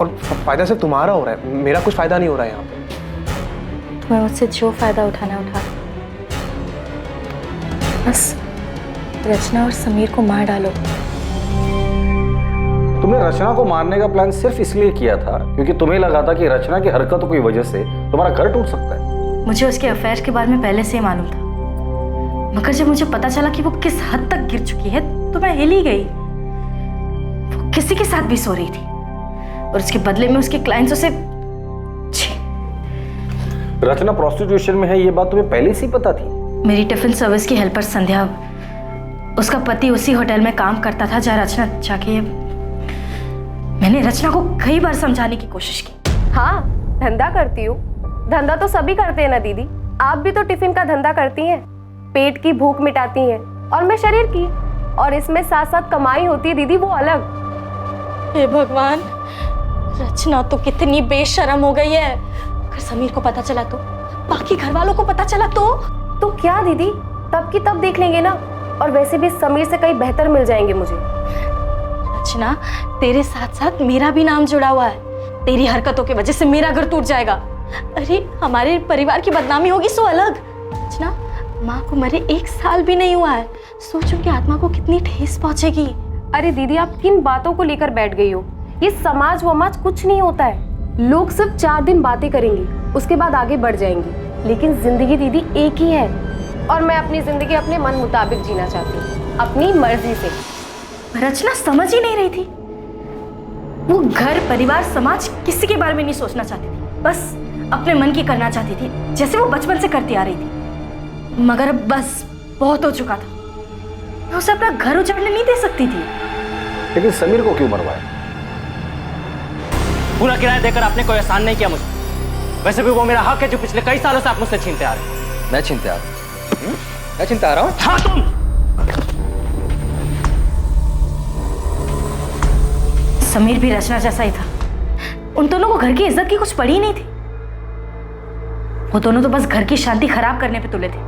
और फायदा सिर्फ तुम्हारा हो रहा है, मेरा कुछ फायदा नहीं हो रहा है यहाँ पे। तुम्हें मुझसे जो फायदा उठाना उठा, बस रचना और समीर को मार डालो। तुमने रचना को मारने का प्लान सिर्फ इसलिए किया था क्योंकि तुम्हें लगा था कि रचना की हरकतों की वजह से तुम्हारा घर टूट सकता है। मुझे उसके अफेयर के बारे में पहले से ही मालूम था, मगर जब मुझे पता चला कि वो किस हद तक गिर चुकी है तो मैं हिल ही गई। वो किसी के साथ भी सो रही थी और उसके बदले में उसके क्लाइंट्स उसे। रचना प्रोस्टिट्यूशन में है, ये बात तुम्हें पहले से ही पता थी? मेरी टिफिन सर्विस की हेल्पर संध्या, उसका पति उसी होटल में काम करता था जहाँ रचना जाके। मैंने रचना को कई बार समझाने की कोशिश की। हाँ, धंधा करती हूँ। धंधा तो सभी करते हैं ना दीदी, आप भी तो टिफिन का धंधा करती हैं। पेट की भूख मिटाती हैं और मैं शरीर की, और इसमें साथ साथ कमाई होती है दीदी, वो अलग। हे भगवान, रचना तो कितनी बेशर्म हो गई है। अगर समीर को पता चला तो, बाकी घर वालों को पता चला तो क्या दीदी, तब की तब देख लेंगे ना, और वैसे भी समीर से कई बेहतर मिल जाएंगे मुझे। रचना, तेरे साथ साथ मेरा भी नाम जुड़ा हुआ है। तेरी हरकतों की वजह से मेरा घर टूट जाएगा। अरे हमारे परिवार की बदनामी होगी सो अलग। रचना, माँ को मरे 1 साल भी नहीं हुआ है, सोच उनकी आत्मा को कितनी ठेस पहुंचेगी। अरे दीदी, आप किन बातों को लेकर बैठ गई हो? ये समाज वमाज कुछ नहीं होता है। लोग सिर्फ 4 दिन बातें करेंगे, उसके बाद आगे बढ़ जाएंगे, लेकिन जिंदगी दीदी एक ही है, और मैं अपनी जिंदगी अपने मन मुताबिक जीना चाहती हूँ, अपनी मर्जी से। रचना समझ ही नहीं रही थी। वो घर, परिवार, समाज किसी के बारे में नहीं सोचना चाहती थी, बस अपने मन की करना चाहती थी, जैसे वो बचपन से करती आ रही थी। मगर अब बस बहुत हो चुका था। मैं उसे अपना घर उजाड़ने नहीं दे सकती थी। लेकिन समीर को क्यों मरवाया? पूरा किराया देकर आपने कोई एहसान नहीं किया मुझे। वैसे भी वो मेरा हक है जो पिछले कई सालों से आप मुझसे छीनते आ रहे हैं। मैं छीनते आ रहा हूँ? मैं छीनते आ रहा हूँ? हाँ, तुम। समीर भी रचना जैसा ही था। उन दोनों को घर की इज्जत की कुछ पड़ी नहीं थी। वो दोनों तो बस घर की शांति खराब करने पे तुले थे।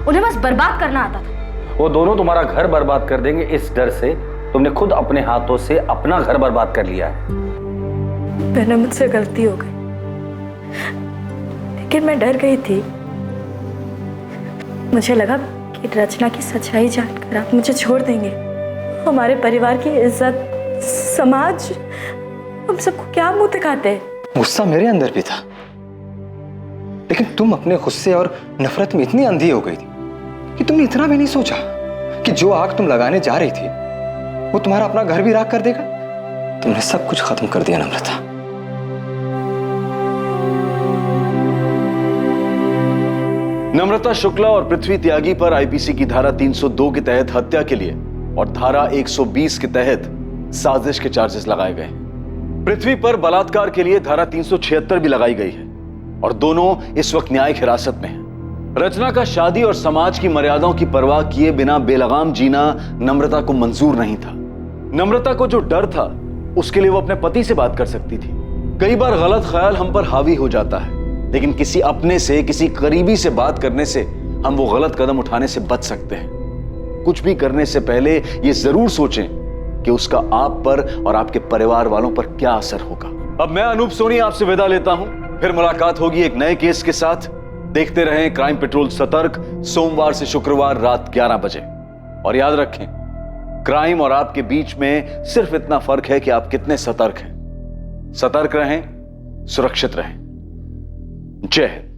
उन्हें बस बर्बाद करना आता था। वो दोनों तुम्हारा घर बर्बाद कर देंगे, इस डर से तुमने खुद अपने हाथों से अपना घर बर्बाद कर लिया है। मैंने मुझसे गलती हो गई, लेकिन मैं डर गई थी। मुझे लगा कि रचना की सच्चाई जानकर आप मुझे छोड़ देंगे। हमारे परिवार की इज्जत, समाज, हम सबको क्या मुंह दिखाते। गुस्सा मेरे अंदर भी था, लेकिन तुम अपने गुस्से और नफरत में इतनी अंधी हो गई थी कि तुमने इतना भी नहीं सोचा कि जो आग तुम लगाने जा रही थी वो तुम्हारा अपना घर भी राख कर देगा। तुमने सब कुछ खत्म कर दिया नम्रता। नम्रता शुक्ला और पृथ्वी त्यागी पर आईपीसी की धारा 302 के तहत हत्या के लिए और धारा 120 के तहत साजिश के चार्जेस लगाए गए। पृथ्वी पर बलात्कार के लिए धारा 376 भी लगाई गई है और दोनों इस वक्त न्यायिक हिरासत में हैं। रचना का शादी और समाज की मर्यादाओं की परवाह किए बिना बेलगाम जीना नम्रता को मंजूर नहीं था। नम्रता को जो डर था उसके लिए वो अपने पति से बात कर सकती थी। कई बार गलत ख्याल हम पर हावी हो जाता है, लेकिन किसी अपने से, किसी करीबी से बात करने से हम वो गलत कदम उठाने से बच सकते हैं। कुछ भी करने से पहले ये जरूर सोचें कि उसका आप पर और आपके परिवार वालों पर क्या असर होगा। अब मैं अनूप सोनी आपसे विदा लेता हूं, फिर मुलाकात होगी एक नए केस के साथ। देखते रहें क्राइम पेट्रोल सतर्क, सोमवार से शुक्रवार रात 11 बजे। और याद रखें, क्राइम और आपके बीच में सिर्फ इतना फर्क है कि आप कितने सतर्क हैं। सतर्क रहें, सुरक्षित रहें। जय हिंद।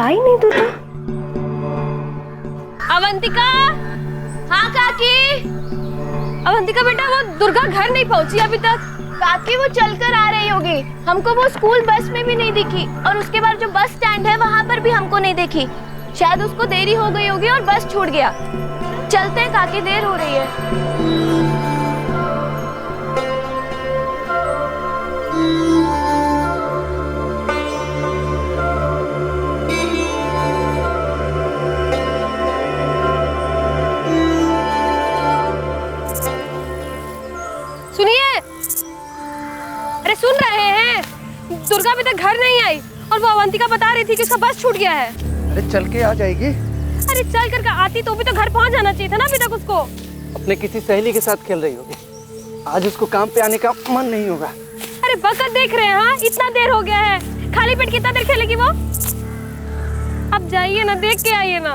आई नहीं तू तो। अवंतिका, हाँ काकी। अवंतिका बेटा, वो दुर्गा घर नहीं पहुंची अभी तक। काकी वो चलकर आ रही होगी, हमको वो स्कूल बस में भी नहीं दिखी और उसके बाद जो बस स्टैंड है वहाँ पर भी हमको नहीं देखी। शायद उसको देरी हो गई होगी और बस छूट गया। चलते हैं काकी, देर हो रही है। सुन रहे हैं, दुर्गा अभी तक घर नहीं आई और वो अवंतिका बता रही थी कि उसका बस छूट गया है। अरे चल के आ जाएगी। अरे चल कर आती तो भी तो घर पहुंच जाना चाहिए था ना अभी तक उसको। अपने किसी सहेली के साथ खेल रही होगी, आज उसको काम पे आने का मन नहीं होगा। अरे वक्त देख रहे हैं, हाँ इतना देर हो गया है, खाली पेट कितना देर खेलेगी वो। अब जाइए ना, देख के आइए ना।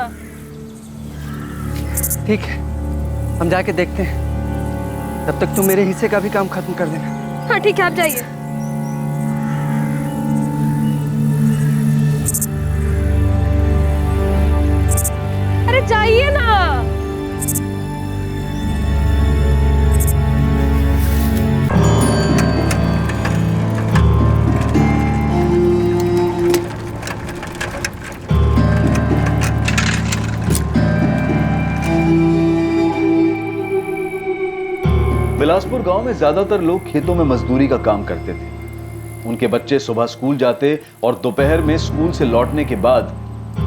ठीक है, हम जाके देखते हैं, तब तक तुम मेरे हिस्से का भी काम खत्म कर देना। हाँ ठीक है, आप जाइए। अरे जाइए ना। बिलासपुर गांव में ज्यादातर लोग खेतों में मजदूरी का काम करते थे। उनके बच्चे सुबह स्कूल जाते और दोपहर में स्कूल से लौटने के बाद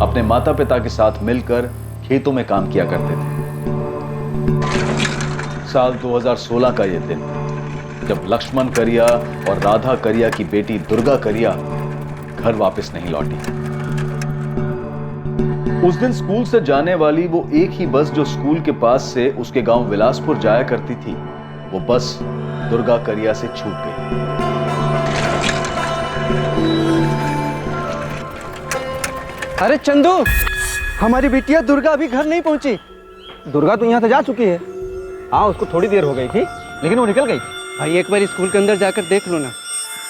अपने माता पिता के साथ मिलकर खेतों में काम किया करते थे। साल 2016 का यह दिन, जब लक्ष्मण करिया और राधा करिया की बेटी दुर्गा करिया घर वापस नहीं लौटी। उस दिन स्कूल से जाने वाली वो एक ही बस जो स्कूल के पास से उसके गांव बिलासपुर जाया करती थी, वो बस दुर्गा करिया से छूट गई। अरे चंदू, हमारी बिटिया दुर्गा अभी घर नहीं पहुंची। दुर्गा तो यहाँ से जा चुकी है। हाँ, उसको थोड़ी देर हो गई थी, लेकिन वो निकल गई थी। भाई एक बार स्कूल के अंदर जाकर देख लो ना,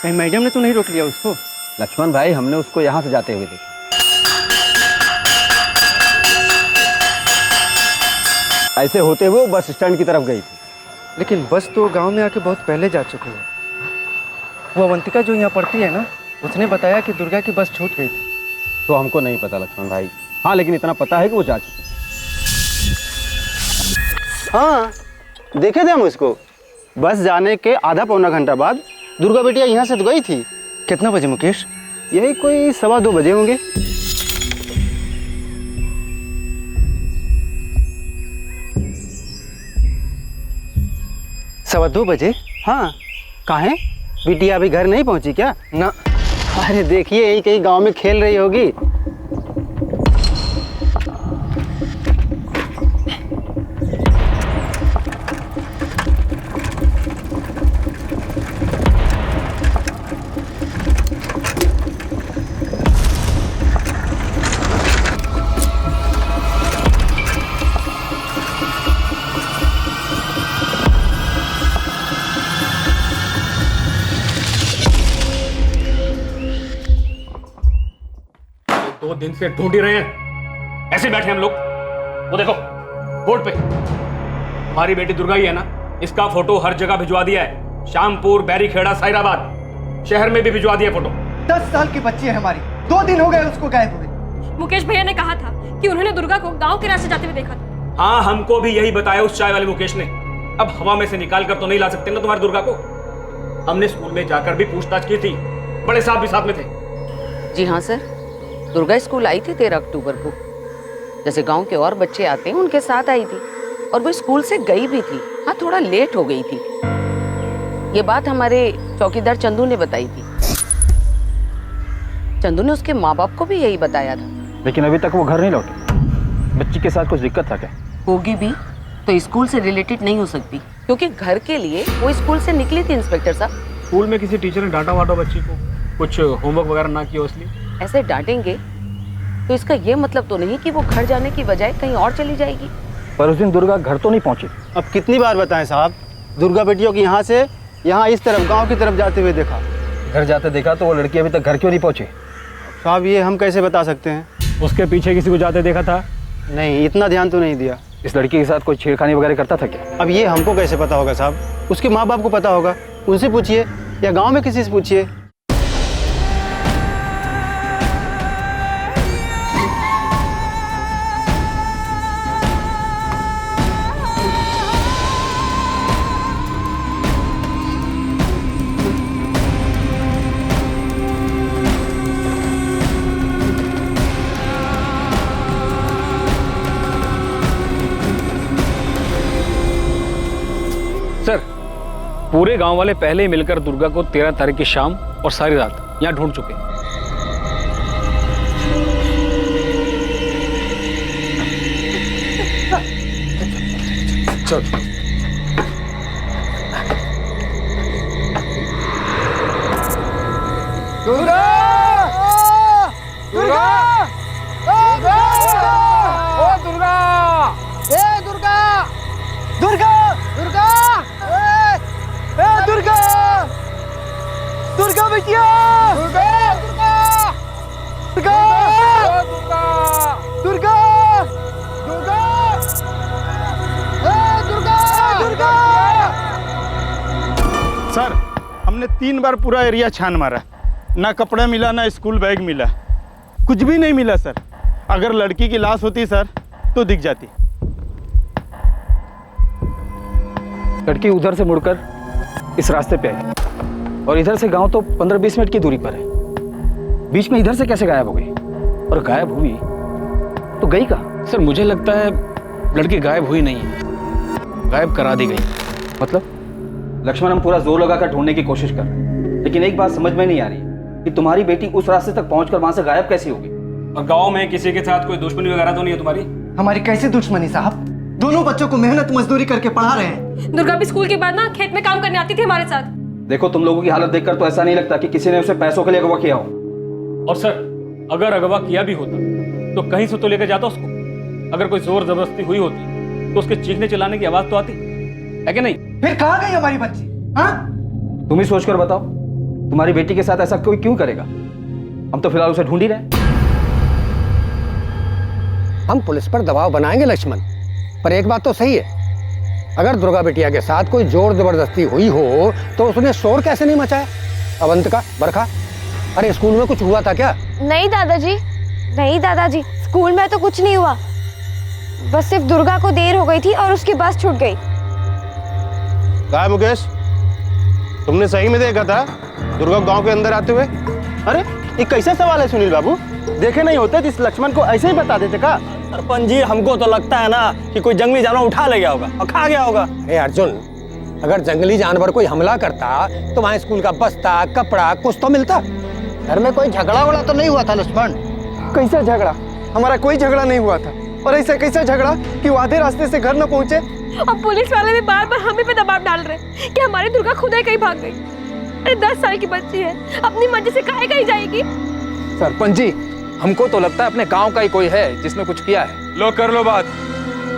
कहीं मैडम ने तो नहीं रोक लिया उसको। लक्ष्मण भाई, हमने उसको यहाँ से जाते हुए देखा। ऐसे होते हुए वो बस स्टैंड की तरफ गई थी। लेकिन बस तो गांव में आके बहुत पहले जा चुकी है। वो अवंतिका जो यहाँ पढ़ती है ना, उसने बताया कि दुर्गा की बस छूट गई थी। तो हमको नहीं पता लक्ष्मण भाई। हाँ, लेकिन इतना पता है कि वो जा चुकी। हाँ, देखे थे हम उसको। बस जाने के आधा पौना घंटा बाद दुर्गा बेटिया यहाँ से तो गई थी। कितना बजे मुकेश? यही कोई 2:15 बजे होंगे। सवा 2 बजे? हाँ, काहे? बिटिया अभी घर नहीं पहुंची क्या? ना। अरे देखिए, यही कहीं गांव में खेल रही होगी। दिन से ढूंढ ही रहे हैं, ऐसे बैठे हम लोग। वो देखो बोर्ड पे हमारी बेटी दुर्गा ही है ना, इसका फोटो हर जगह भिजवा दिया है। शामपुर, बैरीखेड़ा, साइराबाद, शहर में भी भिजवा दिया फोटो। 10 साल की बच्ची है हमारी, 2 दिन हो गए उसको गायब हुए। मुकेश भैया ने कहा था कि उन्होंने दुर्गा को गांव के रास्ते जाते हुए देखा था। हाँ, हमको भी यही बताया उस चाय वाले मुकेश ने। अब हवा में से निकाल कर तो नहीं ला सकते ना तुम्हारी दुर्गा को। हमने स्कूल में जाकर भी पूछताछ की थी, बड़े साहब भी साथ में थे। जी हाँ सर, दुर्गा स्कूल आई थी 13 अक्टूबर को, जैसे गांव के और बच्चे आते हैं उनके साथ आई थी, और वो स्कूल से गई भी थी। हाँ, थोड़ा लेट हो गई थी। ये बात हमारे चौकीदार चंदू ने बताई थी। चंदू ने उसके माँ बाप को भी यही बताया था। लेकिन अभी तक वो घर नहीं लौटे। बच्ची के साथ कुछ दिक्कत था क्या? होगी भी तो स्कूल से रिलेटेड नहीं हो सकती, क्योंकि घर के लिए वो स्कूल से निकली थी इंस्पेक्टर साहब। स्कूल में किसी टीचर ने डांटा वाटा बच्ची को, कुछ होमवर्क वगैरह ना किया इसलिए? ऐसे डांटेंगे तो इसका ये मतलब तो नहीं कि वो घर जाने की बजाय कहीं और चली जाएगी। पर उस दिन दुर्गा घर तो नहीं पहुंची। अब कितनी बार बताएं साहब, दुर्गा बेटियों की यहाँ से यहाँ इस तरफ गांव की तरफ जाते हुए देखा। घर जाते देखा तो वो लड़की अभी तक घर क्यों नहीं पहुंची? साहब ये हम कैसे बता सकते हैं? उसके पीछे किसी को जाते देखा था? नहीं, इतना ध्यान तो नहीं दिया। इस लड़की के साथ कोई छेड़खानी वगैरह करता था क्या? अब ये हमको कैसे पता होगा साहब? उसके माँ बाप को पता होगा, उनसे पूछिए या गाँव में किसी से पूछिए। सर, पूरे गांव वाले पहले ही मिलकर दुर्गा को 13 तारीख की शाम और सारी रात यहाँ ढूंढ चुके हैं। चल। दुर्गा! दुर्गा! दुर्गा! ओ दुर्गा! ए दुर्गा! दुर्गा! दुर्गा! ए दुर्गा! दुर्गा बेटिया! दुर्गा! दुर्गा! दुर्गा! दुर्गा! दुर्गा! ए दुर्गा! दुर्गा! सर, हमने 3 बार पूरा एरिया छान मारा, ना कपड़ा मिला, ना स्कूल बैग मिला, कुछ भी नहीं मिला सर। अगर लड़की की लाश होती सर तो दिख जाती। लड़की उधर से मुड़कर इस रास्ते पे आई और इधर से गांव तो 15-20 मिनट की दूरी पर है। बीच में इधर से कैसे गायब हो गई? और गायब हुई तो गई कहाँ? सर, मुझे लगता है लड़की गायब हुई नहीं है, गायब करा दी गई। मतलब? लक्ष्मण, हम पूरा जोर लगाकर ढूंढने की कोशिश कर रहे हैं, लेकिन एक बात समझ में नहीं आ रही है कि तुम्हारी बेटी उस रास्ते तक पहुंचकर वहां से गायब कैसी होगी? और गांव में किसी के साथ कोई दुश्मनी वगैरह तो नहीं है तुम्हारी? हमारी कैसे दुश्मनी साहब? दोनों बच्चों को मेहनत मजदूरी करके पढ़ा रहे हैं। दुर्गा भी स्कूल के बाद ना खेत में काम करने आती थी हमारे साथ। देखो, तुम लोगों की हालत देखकर तो ऐसा नहीं लगता कि किसी ने उसे पैसों के लिए अगवा किया हो। और सर, अगर अगवा किया भी होता तो कहीं से तो लेकर जाता उसको। अगर कोई जोर जबरदस्ती हुई होती तो उसके चीखने चिल्लाने की आवाज तो आती है कि नहीं? फिर कहाँ गई हमारी बच्ची? हाँ? तुम ही सोचकर बताओ, तुम्हारी बेटी के साथ ऐसा कोई क्यों करेगा? हम तो फिलहाल उसे ढूंढ ही रहे हैं। हम पुलिस पर दबाव बनाएंगे लक्ष्मण, पर एक बात तो सही है, अगर दुर्गा बिटिया के साथ कोई जोर जबरदस्ती हुई हो तो उसने शोर कैसे नहीं मचाया? अवंतिका, बरखा, अरे स्कूल में कुछ हुआ था क्या? नहीं दादाजी, नहीं दादाजी, स्कूल में तो कुछ नहीं हुआ। बस सिर्फ दुर्गा को देर हो गई थी और उसकी बस छूट गई। कहा मुकेश, तुमने सही में देखा था दुर्गा गांव के अंदर आते हुए? अरे ये कैसा सवाल है सुनील बाबू? देखे नहीं होते जिस लक्ष्मण को ऐसे ही बता देते का? सरपंच जी, हमको तो लगता है ना कि कोई जंगली जानवर उठा ले गया होगा और खा गया होगा। अरे अर्जुन, अगर जंगली जानवर कोई हमला करता तो वहाँ स्कूल का बस्ता, कपड़ा कुछ तो मिलता। घर में कोई झगड़ा वगड़ा तो नहीं हुआ था लक्ष्मण? कैसा झगड़ा? हमारा कोई झगड़ा नहीं हुआ था। और ऐसा कैसा झगड़ा कि वो आधे रास्ते से घर न पहुंचे? अब पुलिस वाले भी बार बार हमें पे दबाव डाल रहे हैं कि हमारी दुर्गा खुद ही कहीं भाग गई। अरे 10 साल की बच्ची है, अपनी मर्जी से काहे कहीं जाएगी? सरपंच जी, हमको तो लगता है अपने गांव का ही कोई है जिसने कुछ किया है। लो कर लो बात।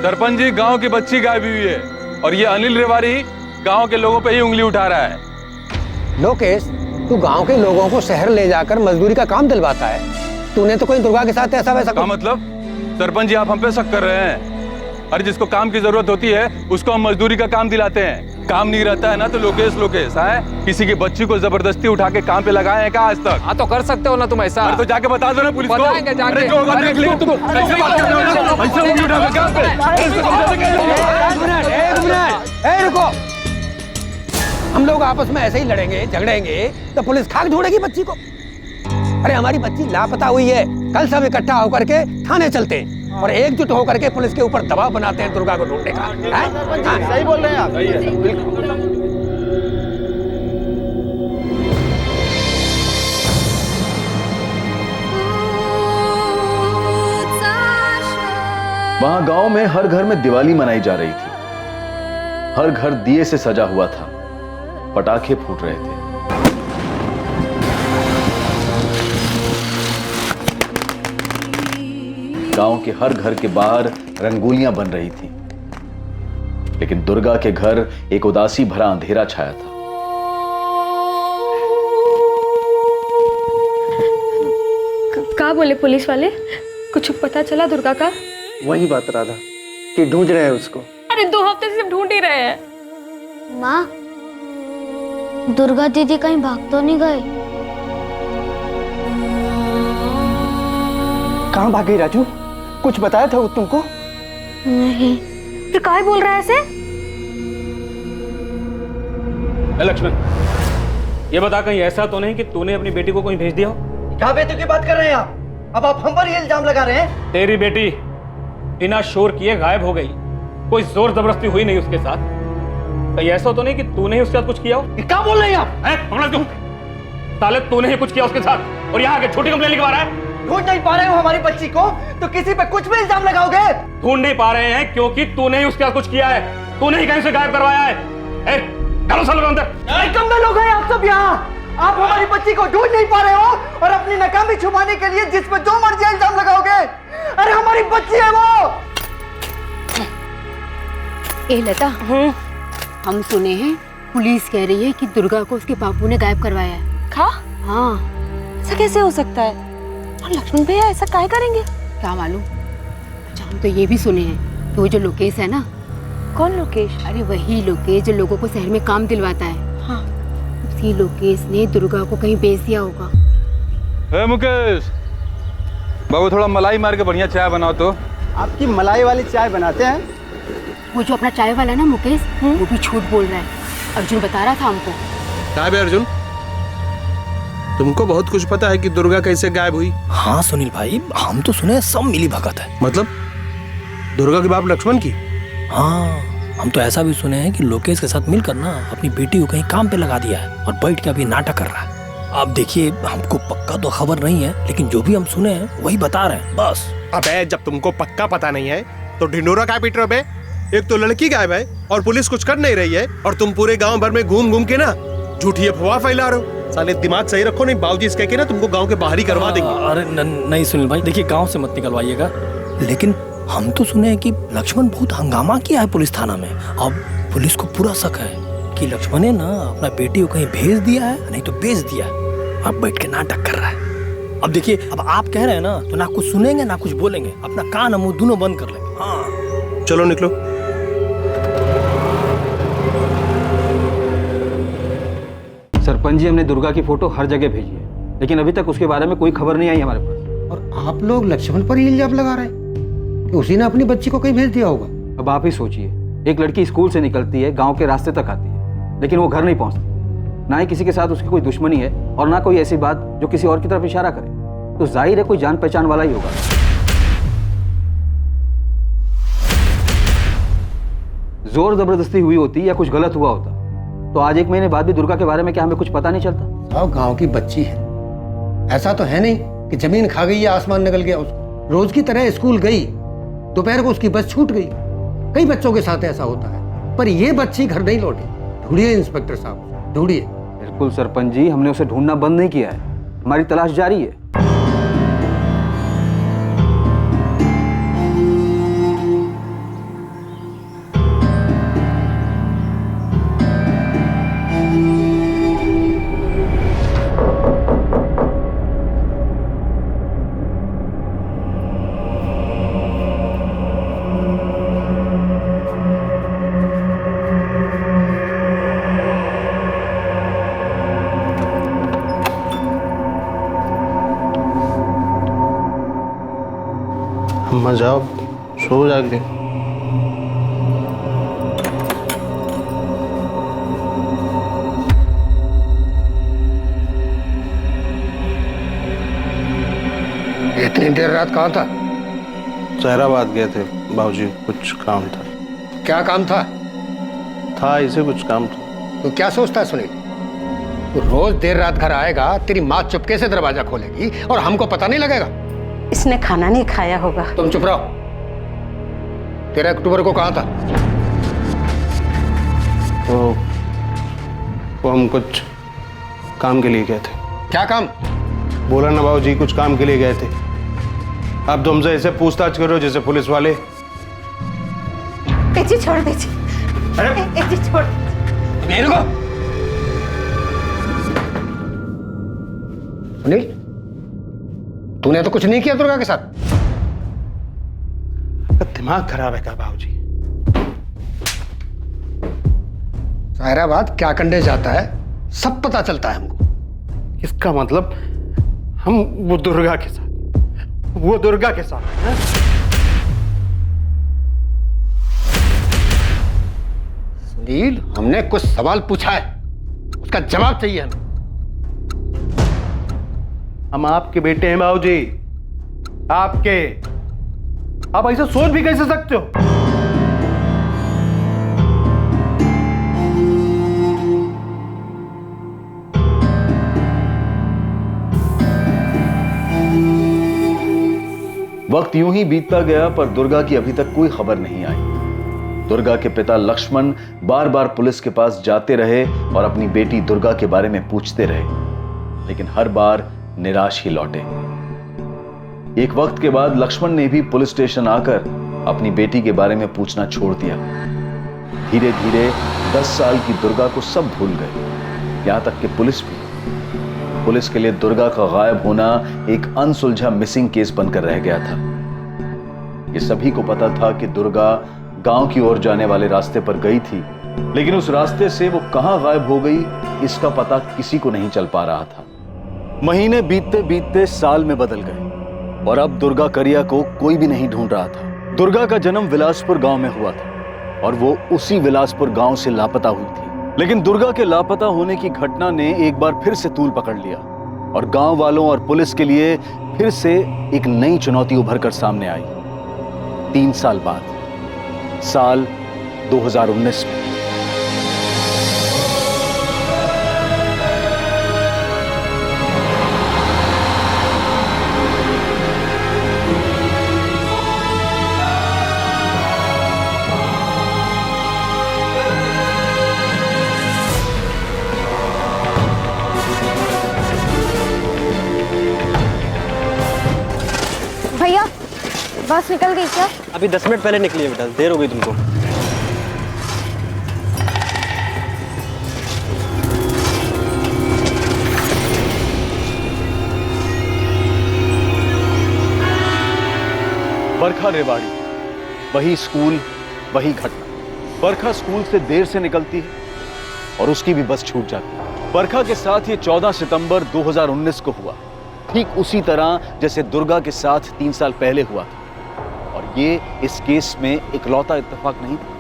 सरपंच जी, गांव की बच्ची गायब हुई है और ये अनिल रेवारी गांव के लोगों पे ही उंगली उठा रहा है। लोकेश, तू गांव के लोगों को शहर ले जाकर मजदूरी का काम दिलवाता है। तूने तो कोई दुर्गा के साथ ऐसा वैसा क्या मतलब? सरपंच जी, आप हम पे शक कर रहे हैं? अरे जिसको काम की जरूरत होती है उसको हम मजदूरी का काम दिलाते हैं। काम नहीं रहता है ना तो लोकेश लोकेश है। किसी की बच्ची को जबरदस्ती उठा के काम पे लगाए हैं क्या आज तक? हाँ तो कर सकते हो ना तुम ऐसा। अरे तो जाके बता दो ना पुलिस को। बताएंगे जाके। अरे जो होगा देख लियो तुम। ऐसे बात कर रहे हो ना? ऐसे उंगली उठा के काम पे। एक मिनट, ए रुको। हम लोग आपस में ऐसे ही लड़ेंगे झगड़ेंगे तो पुलिस खाक ढूंढेगी बच्ची को? अरे हमारी बच्ची लापता हुई है, कल सब इकट्ठा होकर के थाने चलते हैं और एकजुट होकर के पुलिस के ऊपर दबाव बनाते हैं दुर्गा को ढूंढने का। सही बोल रहे हैं आप। वहां गांव में हर घर में दिवाली मनाई जा रही थी। हर घर दिए से सजा हुआ था, पटाखे फूट रहे थे। गांव के हर घर के बाहर रंगोलियां बन रही थी, लेकिन दुर्गा के घर एक उदासी भरा अंधेरा छाया था। क्या बोले पुलिस वाले? कुछ पता चला दुर्गा का? वही बात राधा कि ढूंढ रहे हैं उसको। अरे 2 हफ्ते से सिर्फ ढूंढ ही रहे हैं। माँ, दुर्गा दीदी कहीं भाग तो नहीं गए? कहाँ भाग गई राजू? कुछ बताया था वो तुमको? नहीं। फिर काहे बोल रहा है ऐसे? लक्ष्मण, ये बता कहीं ऐसा तो नहीं कि तूने अपनी बेटी को कहीं भेज दिया हो? क्या बेटी की बात कर रहे हैं आप? अब आप हम पर ही इल्जाम लगा रहे हैं। तेरी बेटी बिना शोर किए गायब हो गई। कोई जोर जबरदस्ती हुई नहीं उसके साथ। कहीं ऐसा तो नहीं कि तूने ही उसके साथ कुछ किया हो? क्या बोल रहे हैं आप? पकड़ा क्यों? साले तूने ही कुछ किया उसके साथ और यहाँ आके छोटी कंप्लेन लिखवा रहा है। ढूंढ नहीं पा रहे हो हमारी बच्ची को तो किसी पे कुछ भी इल्जाम लगाओगे? ढूंढ नहीं पा रहे हैं क्योंकि तूने ही उसके साथ कुछ किया है। तूने ही कहीं से गायब करवाया है। डालो सालों अंदर। कम लोग हैं आप सब यहाँ। आप हमारी बच्ची को ढूंढ नहीं पा रहे हो और अपनी नाकामी छुपाने के लिए जिस पे जो मर्जी इल्जाम लगाओगे। अरे हमारी बच्ची है वो। ए लता, हम सुने हैं पुलिस कह रही है कि दुर्गा को उसके बापू ने गायब करवाया है। हाँ। ऐसा कैसे हो सकता है? और लक्ष्मण भैया ऐसा काहे करेंगे? क्या मालूम। अच्छा, हम तो ये भी सुने हैं कि वो जो लोकेश है ना। कौन लोकेश? अरे वही लोकेश जो लोगों को शहर में काम दिलवाता है। हाँ। उसी लोकेश ने दुर्गा को कहीं बेच दिया होगा। मुकेश बाबू, थोड़ा मलाई मार के बढ़िया चाय बनाओ तो। आपकी मलाई वाली चाय बनाते हैं? वो जो अपना चाय वाला ना मुकेश, वो भी झूठ बोल रहा है। अर्जुन बता रहा था हमको। क्या है अर्जुन, तुमको बहुत कुछ पता है कि दुर्गा कैसे गायब हुई? हाँ सुनील भाई, हम तो सुने सब मिली भगत है। मतलब दुर्गा के बाप लक्ष्मण की? हाँ, हम तो ऐसा भी सुने हैं कि लोकेश के साथ मिलकर ना अपनी बेटी को कहीं काम पे लगा दिया है और बैठ के अभी नाटक कर रहा है। अब देखिए, हमको पक्का तो खबर नहीं है, लेकिन जो भी हम सुने हैं वही बता रहे हैं बस। अबे जब तुमको पक्का पता नहीं है तो ढिंडोरा क्या पीट रहे हो बे? एक तो लड़की गायब है और पुलिस कुछ कर नहीं रही है और तुम पूरे गांव भर में घूम घूम के ना झूठी अफवाह फैला रहे हो। साले दिमाग सही रखो, नहीं बाबूजी इसके के ना तुमको गांव के बाहर ही करवा देंगे। अरे नहीं सुनील भाई, देखिए गांव से मत निकलवाइएगा, लेकिन हम तो सुने हैं कि लक्ष्मण बहुत हंगामा किया है पुलिस थाना में। अब पुलिस को पूरा शक है कि लक्ष्मण ने ना अपना बेटी को कहीं भेज दिया है, नहीं तो बेच दिया है। अब बैठ के नाटक कर रहा है। अब देखिए, अब आप कह रहे हैं ना तो ना कुछ सुनेंगे ना कुछ बोलेंगे, अपना कान मुंह दोनों बंद कर लेंगे। हाँ चलो निकलो। सरपंच जी, हमने दुर्गा की फोटो हर जगह भेजी है, लेकिन अभी तक उसके बारे में कोई खबर नहीं आई हमारे पास। और आप लोग लक्ष्मण पर ही इल्जाम लगा रहे हैं कि उसी ने अपनी बच्ची को कहीं भेज दिया होगा। अब आप ही सोचिए, एक लड़की स्कूल से निकलती है, गांव के रास्ते तक आती है, लेकिन वो घर नहीं पहुंचती। ना ही किसी के साथ उसकी कोई दुश्मनी है और ना कोई ऐसी बात जो किसी और की तरफ इशारा करे, तो जाहिर है कोई जान पहचान वाला ही होगा। जोर जबरदस्ती हुई होती या कुछ गलत हुआ होता तो आज 1 महीने बाद भी दुर्गा के बारे में क्या हमें कुछ पता नहीं चलता? साहब, गांव की बच्ची है, ऐसा तो है नहीं कि जमीन खा गई या आसमान निकल गया उसको। रोज की तरह स्कूल गई, दोपहर को उसकी बस छूट गई। कई बच्चों के साथ ऐसा होता है, पर ये बच्ची घर नहीं लौटी। ढूंढिए इंस्पेक्टर साहब, ढूंढिए। बिल्कुल सरपंच जी, हमने उसे ढूंढना बंद नहीं किया है, हमारी तलाश जारी है। अम्मा जाओ, सो जाके। इतनी देर रात कहाँ था? सहराबाद गए थे बाबूजी, कुछ काम था। क्या काम था? था इसे कुछ काम था। तो क्या सोचता है सुनील? तो रोज देर रात घर आएगा, तेरी माँ चुपके से दरवाजा खोलेगी और हमको पता नहीं लगेगा। इसने खाना नहीं खाया होगा। तुम चुप रहो। 13 अक्टूबर को कहाँ था? वो हम कुछ काम के लिए गए थे। क्या काम? बोला ना बाबूजी, कुछ काम के लिए गए थे। आप तो हमसे ऐसे पूछताछ कर रहे हो जैसे पुलिस वाले। छोड़ दीजिए। अरे छोड़ नहीं, रुको। सुनील, तूने तो कुछ नहीं किया दुर्गा के साथ? दिमाग खराब है क्या बाबूजी? सहराबाद क्या कंडे जाता है सब पता चलता है हमको। इसका मतलब हम वो दुर्गा के साथ हैं? सुनील, हमने कुछ सवाल पूछा है, उसका जवाब चाहिए हमें। हम आपके बेटे हैं बाबूजी, आपके। आप ऐसा सोच भी कैसे सकते हो? वक्त यूं ही बीतता गया, पर दुर्गा की अभी तक कोई खबर नहीं आई। दुर्गा के पिता लक्ष्मण बार बार पुलिस के पास जाते रहे और अपनी बेटी दुर्गा के बारे में पूछते रहे, लेकिन हर बार निराश ही लौटे। एक वक्त के बाद लक्ष्मण ने भी पुलिस स्टेशन आकर अपनी बेटी के बारे में पूछना छोड़ दिया। धीरे धीरे 10 साल की दुर्गा को सब भूल गए, यहां तक कि पुलिस भी। पुलिस के लिए दुर्गा का गायब होना एक अनसुलझा मिसिंग केस बनकर रह गया था। ये सभी को पता था कि दुर्गा गांव की ओर जाने वाले रास्ते पर गई थी, लेकिन उस रास्ते से वो कहां गायब हो गई इसका पता किसी को नहीं चल पा रहा था। महीने बीतते बीतते साल में बदल गए और अब दुर्गा करिया को कोई भी नहीं ढूंढ रहा था। दुर्गा का जन्म विलासपुर गांव में हुआ था और वो उसी विलासपुर गांव से लापता हुई थी। लेकिन दुर्गा के लापता होने की घटना ने एक बार फिर से तूल पकड़ लिया और गांव वालों और पुलिस के लिए फिर से एक नई चुनौती उभर कर सामने आई। 3 साल बाद, साल 2019 में। भैया, बस निकल गई क्या? अभी 10 मिनट पहले निकली है बेटा, देर हो गई तुमको। बरखा रेवाड़ी, वही स्कूल वही घटना। बरखा स्कूल से देर से निकलती है और उसकी भी बस छूट जाती है। बरखा के साथ ये 14 सितंबर 2019 को हुआ, ठीक उसी तरह जैसे दुर्गा के साथ 3 साल पहले हुआ था। और ये इस केस में इकलौता इत्तेफाक नहीं था।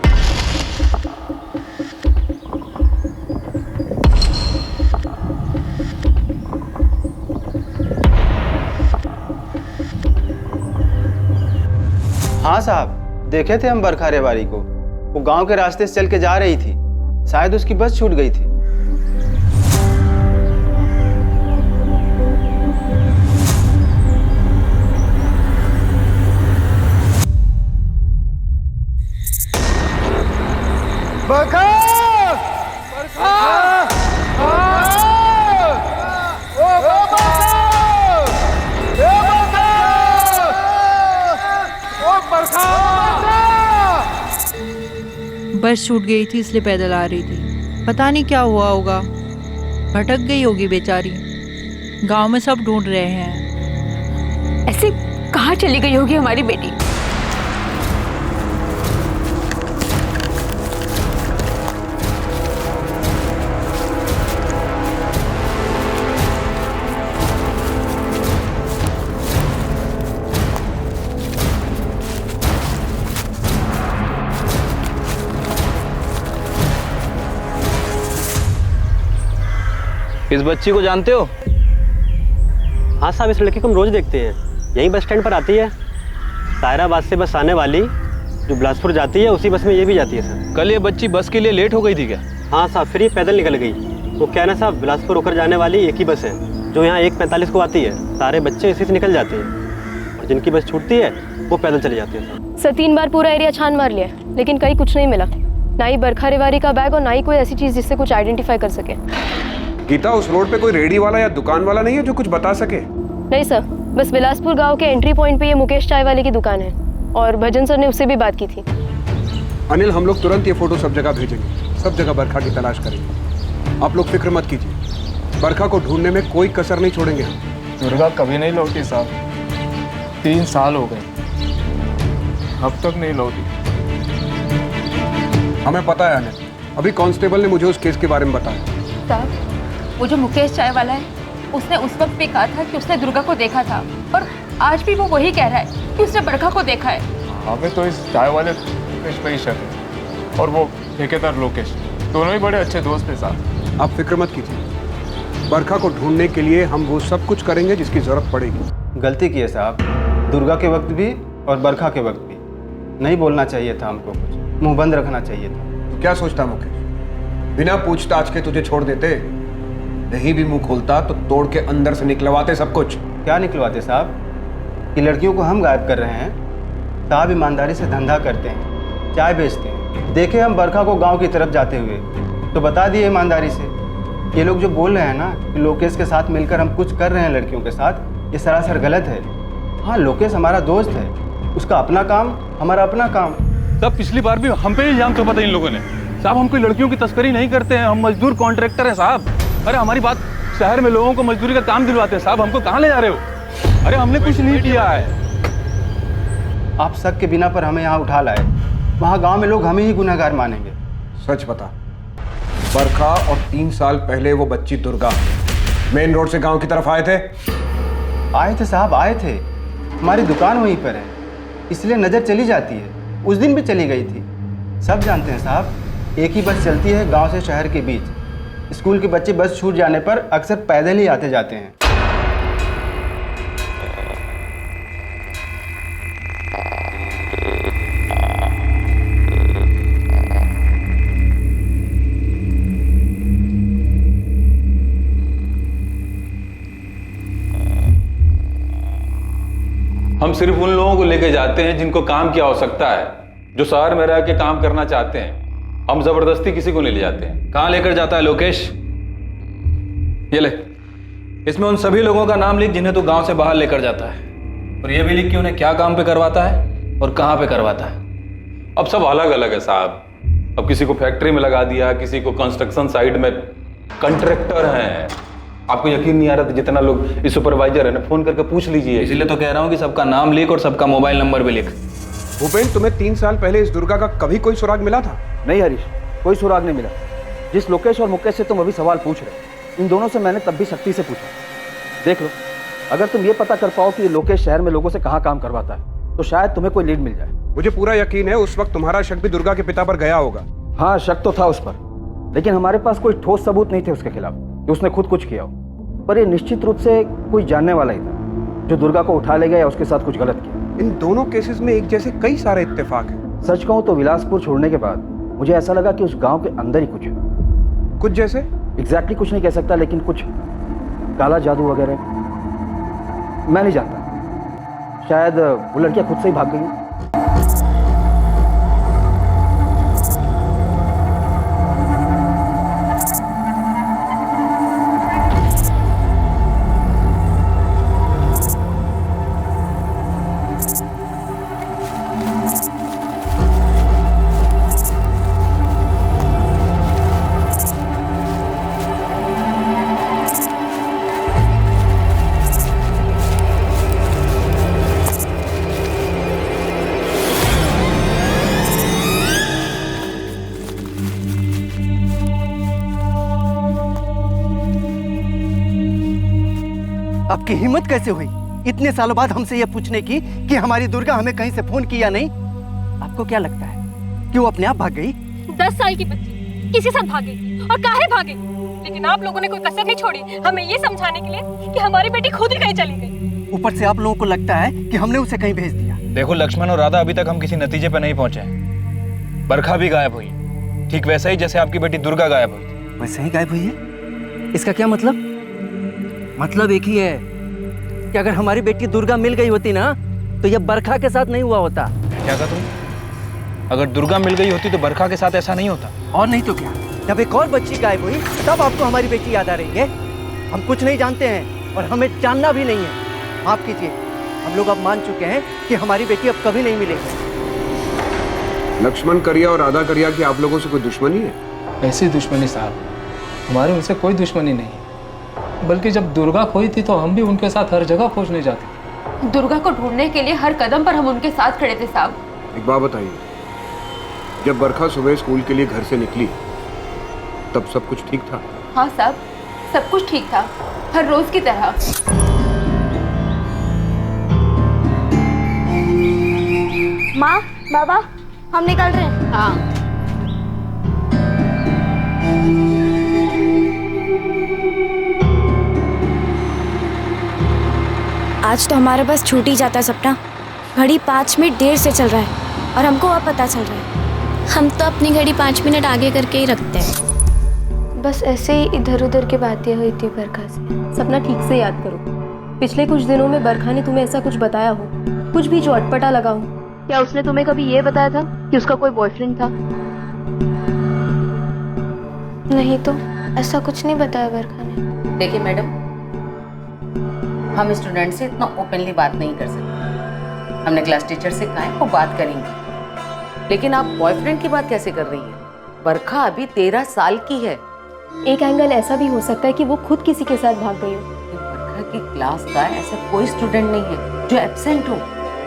हाँ साहब, देखे थे हम बरखा रेवाड़ी को। वो गांव के रास्ते से चल के जा रही थी, शायद उसकी बस छूट गई थी। बरखा! बरखा! ओ बरखा! ओ बरखा! बस छूट गई थी इसलिए पैदल आ रही थी। पता नहीं क्या हुआ होगा, भटक गई होगी बेचारी। गांव में सब ढूंढ रहे हैं। ऐसे कहाँ चली गई होगी हमारी बेटी? इस बच्ची को जानते हो? हाँ साहब, इस लड़की को हम रोज देखते हैं, यहीं बस स्टैंड पर आती है। सायराबाद से बस आने वाली जो बिलासपुर जाती है, उसी बस में ये भी जाती है सर। कल ये बच्ची बस के लिए लेट हो गई थी क्या? हाँ साहब, फिर ये पैदल निकल गई। वो क्या है ना साहब, बिलासपुर होकर जाने वाली एक ही बस है जो यहाँ 1:45 को आती है। सारे बच्चे इसी से निकल जाते हैं और जिनकी बस छूटती है वो पैदल चले जाते हैं सर 3 बार पूरा एरिया छान मार लिया, लेकिन कहीं कुछ नहीं मिला। ना ही बरखा रेवाड़ी का बैग और ना ही कोई ऐसी चीज़ जिससे कुछ आइडेंटिफाई कर सके। गीता, उस रोड पे कोई रेडी वाला या दुकान वाला नहीं है जो कुछ बता सके? नहीं सर, बस बिलासपुर गांव के एंट्री पॉइंट पे ये मुकेश चाय वाले की दुकान है और भजन सर ने उससे भी बात की थी। अनिल, हम लोग तुरंत ये फोटो सब जगह भेजेंगे, सब जगह बरखा की तलाश करेंगे। आप लोग फिक्र मत कीजिए, बरखा को ढूंढने में कोई कसर नहीं छोड़ेंगे हम। दुर्गा कभी नहीं लौटी साहब, 3 साल हो गए, अब तक नहीं लौटी। हमें पता है अनिल, अभी कांस्टेबल ने मुझे उस केस के बारे में बताया। साहब, वो जो मुकेश चाय वाला है, उसने उस वक्त भी कहा था कि उसने दुर्गा को देखा था, और आज भी वो वही कह रहा है कि उसने बरखा को देखा है। हमें तो इस चाय वाले लोकेश पे ही शक है, और वो ठेकेदार लोकेश, दोनों ही बड़े अच्छे दोस्त थे साहब। आप फिक्र मत कीजिए, बरखा को ढूंढने के लिए हम वो सब कुछ करेंगे जिसकी जरूरत पड़ेगी। गलती की है साहब, दुर्गा के वक्त भी और बरखा के वक्त भी। नहीं बोलना चाहिए था हमको, कुछ मुंह बंद रखना चाहिए था। तो क्या सोचता मुकेश, बिना पूछताछ के तुझे छोड़ देते? नहीं भी मुंह खोलता तो तोड़ के अंदर से निकलवाते सब कुछ। क्या निकलवाते साहब? कि लड़कियों को हम गायब कर रहे हैं? साहब ईमानदारी से धंधा करते हैं, चाय बेचते हैं। देखे हम बरखा को गांव की तरफ जाते हुए तो बता दिए ईमानदारी से। ये लोग जो बोल रहे हैं ना कि लोकेश के साथ मिलकर हम कुछ कर रहे हैं लड़कियों के साथ, ये सरासर गलत है। हाँ, लोकेश हमारा दोस्त है, उसका अपना काम, हमारा अपना काम। तब पिछली बार भी हम पे इल्जाम तो पता इन लोगों ने। साहब, हम कोई लड़कियों की तस्करी नहीं करते हैं, हम मजदूर कॉन्ट्रैक्टर हैं साहब। अरे हमारी बात, शहर में लोगों को मजदूरी का काम दिलवाते हैं साहब, हमको कहाँ ले जा रहे हो? अरे हमने कुछ नहीं किया है। आप शक के बिना पर हमें यहाँ उठा लाए, वहाँ गांव में लोग हमें ही गुनहगार मानेंगे। सच बता, बरखा और 3 साल पहले वो बच्ची दुर्गा मेन रोड से गांव की तरफ आए थे? आए थे साहब, आए थे। हमारी दुकान वहीं पर है, इसलिए नज़र चली जाती है। उस दिन भी चली गई थी। सब जानते हैं साहब, एक ही बस चलती है गांव से शहर के बीच। स्कूल के बच्चे बस छूट जाने पर अक्सर पैदल ही आते जाते हैं। हम सिर्फ उन लोगों को लेके जाते हैं जिनको काम की आवश्यकता है, जो शहर में रह के काम करना चाहते हैं। हम जबरदस्ती किसी को नहीं ले जाते हैं। कहाँ लेकर जाता है लोकेश? ये ले, इसमें उन सभी लोगों का नाम लिख जिन्हें तू गांव से बाहर लेकर जाता है, और ये भी लिख कि उन्हें क्या काम पे करवाता है और कहाँ पे करवाता है। अब सब अलग अलग है साहब। अब किसी को फैक्ट्री में लगा दिया, किसी को कंस्ट्रक्शन साइट में कंट्रैक्टर हैं। आपको यकीन नहीं आ रहा था जितना लोग इस सुपरवाइजर है ना, फोन करके पूछ लीजिए। इसलिए तो कह रहा हूँ कि सबका नाम लिख और सबका मोबाइल नंबर भी लिख। भूपेन, तुम्हें 3 साल पहले इस दुर्गा का कभी कोई सुराग मिला था? नहीं हरीश, कोई सुराग नहीं मिला। जिस लोकेश और मुकेश से तुम अभी सवाल पूछ रहे हो, इन दोनों से मैंने तब भी शक्ति से पूछा। देख लो, अगर तुम ये पता कर पाओ कि ये लोकेश शहर में लोगों से कहाँ काम करवाता है तो शायद तुम्हें कोई लीड मिल जाए। मुझे पूरा यकीन है उस वक्त तुम्हारा शक भी दुर्गा के पिता पर गया होगा। हाँ, शक तो था उस पर, लेकिन हमारे पास कोई ठोस सबूत नहीं थे उसके खिलाफ कि उसने खुद कुछ किया हो। पर ये निश्चित रूप से कोई जानने वाला ही था जो दुर्गा को उठा ले गया या उसके साथ कुछ गलत किया। इन दोनों केसेस में एक जैसे कई सारे इत्तेफाक हैं। सच कहूँ तो विलासपुर छोड़ने के बाद मुझे ऐसा लगा कि उस गांव के अंदर ही कुछ है। कुछ जैसे? एग्जैक्टली कुछ नहीं कह सकता, लेकिन कुछ काला जादू वगैरह मैं नहीं जानता। शायद वो लड़कियां खुद से ही भाग गई। आपकी हिम्मत कैसे हुई इतने सालों बाद हमसे यह पूछने की कि हमारी दुर्गा हमें कहीं से फोन किया नहीं? आपको क्या लगता है कि वो अपने आप भाग गई? 10 साल की बच्ची किसी साथ भागे और काहे भागे, लेकिन आप लोगों ने कोई कसर नहीं छोड़ी हमें ये समझाने के लिए कि हमारी बेटी खुद ही कहीं चली गई। ऊपर से आप लोगों को लगता है कि हमने उसे कहीं भेज दिया। देखो लक्ष्मण और राधा, अभी तक हम किसी नतीजे पर नहीं पहुंचे। बरखा भी गायब हुई, ठीक वैसा ही जैसे आपकी बेटी दुर्गा गायब हुई थी। वैसे ही गायब हुई है? इसका क्या मतलब? मतलब एक ही है कि अगर हमारी बेटी दुर्गा मिल गई होती ना तो यह बरखा के साथ नहीं हुआ होता। क्या कहा तुम? अगर दुर्गा मिल गई होती तो बरखा के साथ ऐसा नहीं होता। और नहीं तो क्या, जब एक और बच्ची गायब हुई तब आपको हमारी बेटी याद आ रही है। हम कुछ नहीं जानते हैं और हमें जानना भी नहीं है। माफ कीजिए, हम लोग अब मान चुके हैं कि हमारी बेटी अब कभी नहीं मिलेगी। लक्ष्मण करिया और राधा करिया की आप लोगों से कोई दुश्मनी है? ऐसी दुश्मनी साहब, हमारी उनसे कोई दुश्मनी नहीं है। बल्कि जब दुर्गा खोई थी तो हम भी उनके साथ हर जगह खोजने जाते। दुर्गा को ढूंढने के लिए हर कदम पर हम उनके साथ खड़े थे साहब। एक बात बताइए, जब बरखा सुबह स्कूल के लिए घर से निकली तब सब कुछ ठीक था? हाँ साहब, सब कुछ ठीक था, हर रोज की तरह। माँ, बाबा, हम निकल रहे हैं। हाँ। आज तो हमारे पास छूट ही जाता है सपना। घड़ी 5 मिनट देर से चल रहा है और हमको अब पता चल रहा है। हम तो अपनी घड़ी 5 मिनट आगे करके ही रखते हैं। बस ऐसे ही इधर उधर की बातें हुई थी बरखा से। सपना, ठीक से याद करो, पिछले कुछ दिनों में बरखा ने तुम्हें ऐसा कुछ बताया हो, कुछ भी जो अटपटा लगा हो? क्या उसने तुम्हें कभी ये बताया था कि उसका कोई बॉयफ्रेंड था? नहीं तो ऐसा कुछ नहीं बताया बरखा ने। देखिए मैडम, हम स्टूडेंट से इतना ओपनली बात नहीं कर सकते। हमने क्लास टीचर से कहा है वो बात करेंगे, लेकिन आप बॉयफ्रेंड की बात कैसे कर रही हैं? बरखा अभी 13 साल की है। एक एंगल ऐसा भी हो सकता है कि वो खुद किसी के साथ भाग गई हो। बरखा की क्लास का ऐसा कोई स्टूडेंट नहीं है जो एब्सेंट हो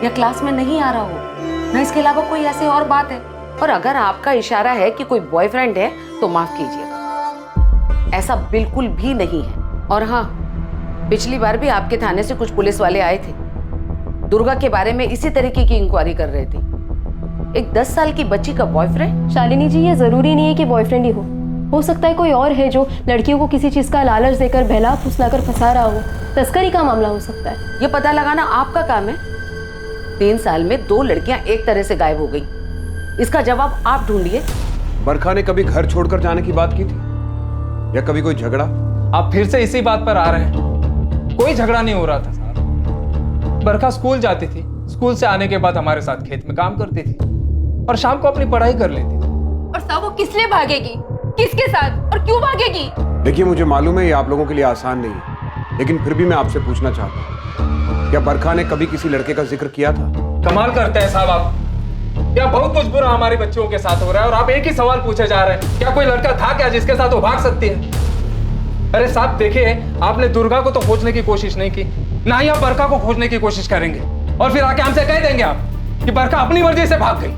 या क्लास में नहीं आ रहा हो, ना इसके अलावा कोई ऐसी और बात है। और अगर आपका इशारा है कि कोई बॉयफ्रेंड है तो माफ कीजिएगा, ऐसा बिल्कुल भी नहीं है। और हाँ, पिछली बार भी आपके थाने से कुछ पुलिस वाले आए थे, दुर्गा के बारे में इसी तरीके की इंक्वायरी कर रहे थे। एक 10 साल की बच्ची का बॉयफ्रेंड? शालिनी जी, ये जरूरी नहीं है कि बॉयफ्रेंड ही हो सकता है कोई और है जो लड़कियों को किसी चीज का लालच देकर बहला फुसलाकर फंसा रहा हो। तस्करी का मामला हो सकता है। ये पता लगाना आपका काम है। 3 साल में 2 लड़कियां एक तरह से गायब हो गई, इसका जवाब आप ढूंढिए। बरखा ने कभी घर छोड़कर जाने की बात की थी या कभी कोई झगड़ा? आप फिर से इसी बात पर आ रहे हैं। कोई झगड़ा नहीं हो रहा था साहब। बरखा स्कूल जाती थी, स्कूल से आने के बाद हमारे साथ खेत में काम करती थी और शाम को अपनी पढ़ाई कर लेती थी। और साहब, वो किस लिए भागेगी, किसके साथ और क्यों भागेगी? देखिए, मुझे मालूम है ये आप लोगों के लिए आसान नहीं है, लेकिन फिर भी मैं आपसे पूछना चाहता हूँ, क्या बरखा ने कभी किसी लड़के का जिक्र किया था? कमाल करते हैं साहब आप। क्या बहुत कुछ बुरा हमारे बच्चों के साथ हो रहा है और आप एक ही सवाल पूछे जा रहे हैं, क्या कोई लड़का था क्या जिसके साथ वो भाग सकती है? अरे साहब देखिए, आपने दुर्गा को तो खोजने की कोशिश नहीं की, ना ही आप बरखा को खोजने की कोशिश करेंगे और फिर आके हमसे कह देंगे आप कि बरखा अपनी मर्जी से भाग गई।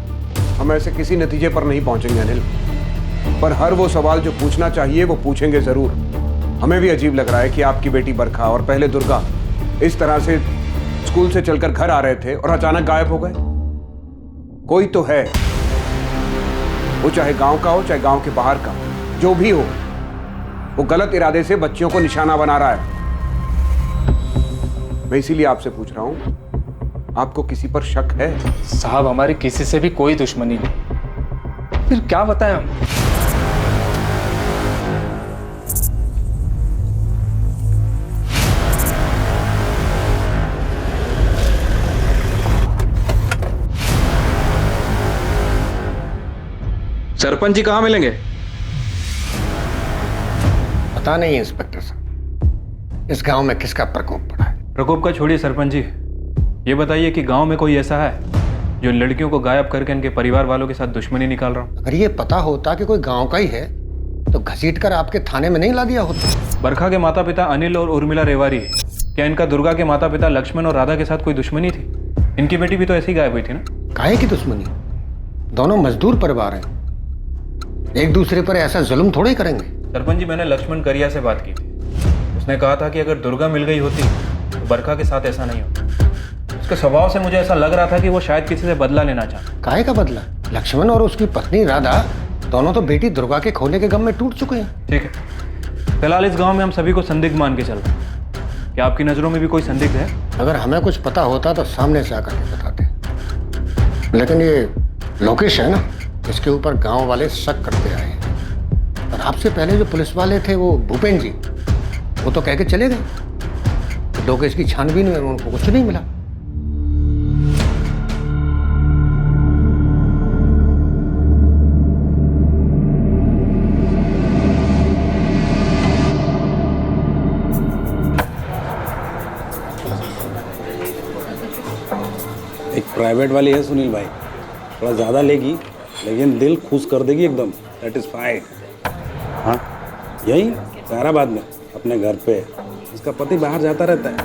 हम ऐसे किसी नतीजे पर नहीं पहुंचेंगे अनिल, पर हर वो सवाल जो पूछना चाहिए वो पूछेंगे जरूर। हमें भी अजीब लग रहा है कि आपकी बेटी बरखा और पहले दुर्गा इस तरह से स्कूल से चलकर घर आ रहे थे और अचानक गायब हो गए। कोई तो है, वो चाहे गांव का हो चाहे गांव के बाहर का, जो भी हो, वो गलत इरादे से बच्चियों को निशाना बना रहा है। मैं इसीलिए आपसे पूछ रहा हूं, आपको किसी पर शक है? साहब हमारी किसी से भी कोई दुश्मनी नहीं, फिर क्या बताएं हम? सरपंच जी कहाँ मिलेंगे? पता नहीं इंस्पेक्टर साहब, इस गांव में किसका प्रकोप पड़ा है। प्रकोप का छोड़िए सरपंच जी, ये बताइए कि गांव में कोई ऐसा है जो इन लड़कियों को गायब करके इनके परिवार वालों के साथ दुश्मनी निकाल रहा हूँ? अगर ये पता होता कि कोई गांव का ही है तो घसीट कर आपके थाने में नहीं ला दिया होता। बरखा के माता पिता अनिल और उर्मिला रेवारी है, क्या इनका दुर्गा के माता पिता लक्ष्मण और राधा के साथ कोई दुश्मनी थी? इनकी बेटी भी तो ऐसी गायब हुई थी ना। काहे की दुश्मनी? दोनों मजदूर परिवार हैं, एक दूसरे पर ऐसा जुल्म थोड़े ही करेंगे। सरपंच जी, मैंने लक्ष्मण करिया से बात की थी, उसने कहा था कि अगर दुर्गा मिल गई होती तो बरखा के साथ ऐसा नहीं होता। उसके स्वभाव से मुझे ऐसा लग रहा था कि वो शायद किसी से बदला लेना चाहता। काहे का बदला? लक्ष्मण और उसकी पत्नी राधा दोनों तो बेटी दुर्गा के खोने के गम में टूट चुके हैं। ठीक है, फिलहाल इस गांव में हम सभी को संदिग्ध मान के चल रहे हैं। क्या आपकी नजरों में भी कोई संदिग्ध है? अगर हमें कुछ पता होता तो सामने से आकर के बताते, लेकिन ये लोकेश है ना, इसके ऊपर गांव वाले शक करते आए हैं। और आपसे पहले जो पुलिस वाले थे वो भूपेंद्र जी, वो तो कह के चले गए। लोकेश की छानबीन में उनको कुछ नहीं मिला। एक प्राइवेट वाली है सुनील भाई, थोड़ा ज़्यादा लेगी लेकिन दिल खुश कर देगी एकदम, सेटिस्फाइड। हाँ, यही साराबाद में अपने घर पे। इसका पति बाहर जाता रहता है।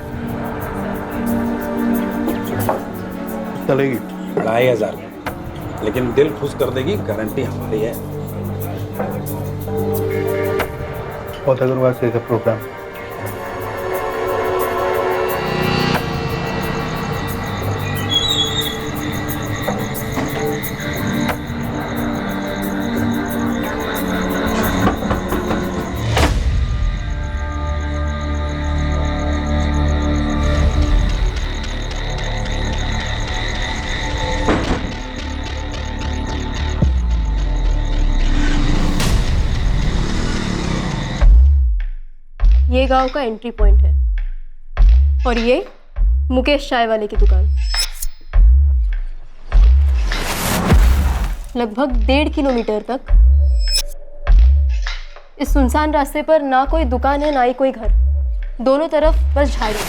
चलेगी 2500, लेकिन दिल खुश कर देगी, गारंटी हमारी है। बहुत अग्रवाल से प्रोग्राम ये गांव का एंट्री पॉइंट है और ये मुकेश चाय वाले की दुकान। लगभग 1.5 किलोमीटर तक इस सुनसान रास्ते पर ना कोई दुकान है ना ही कोई घर, दोनों तरफ बस झाड़ी।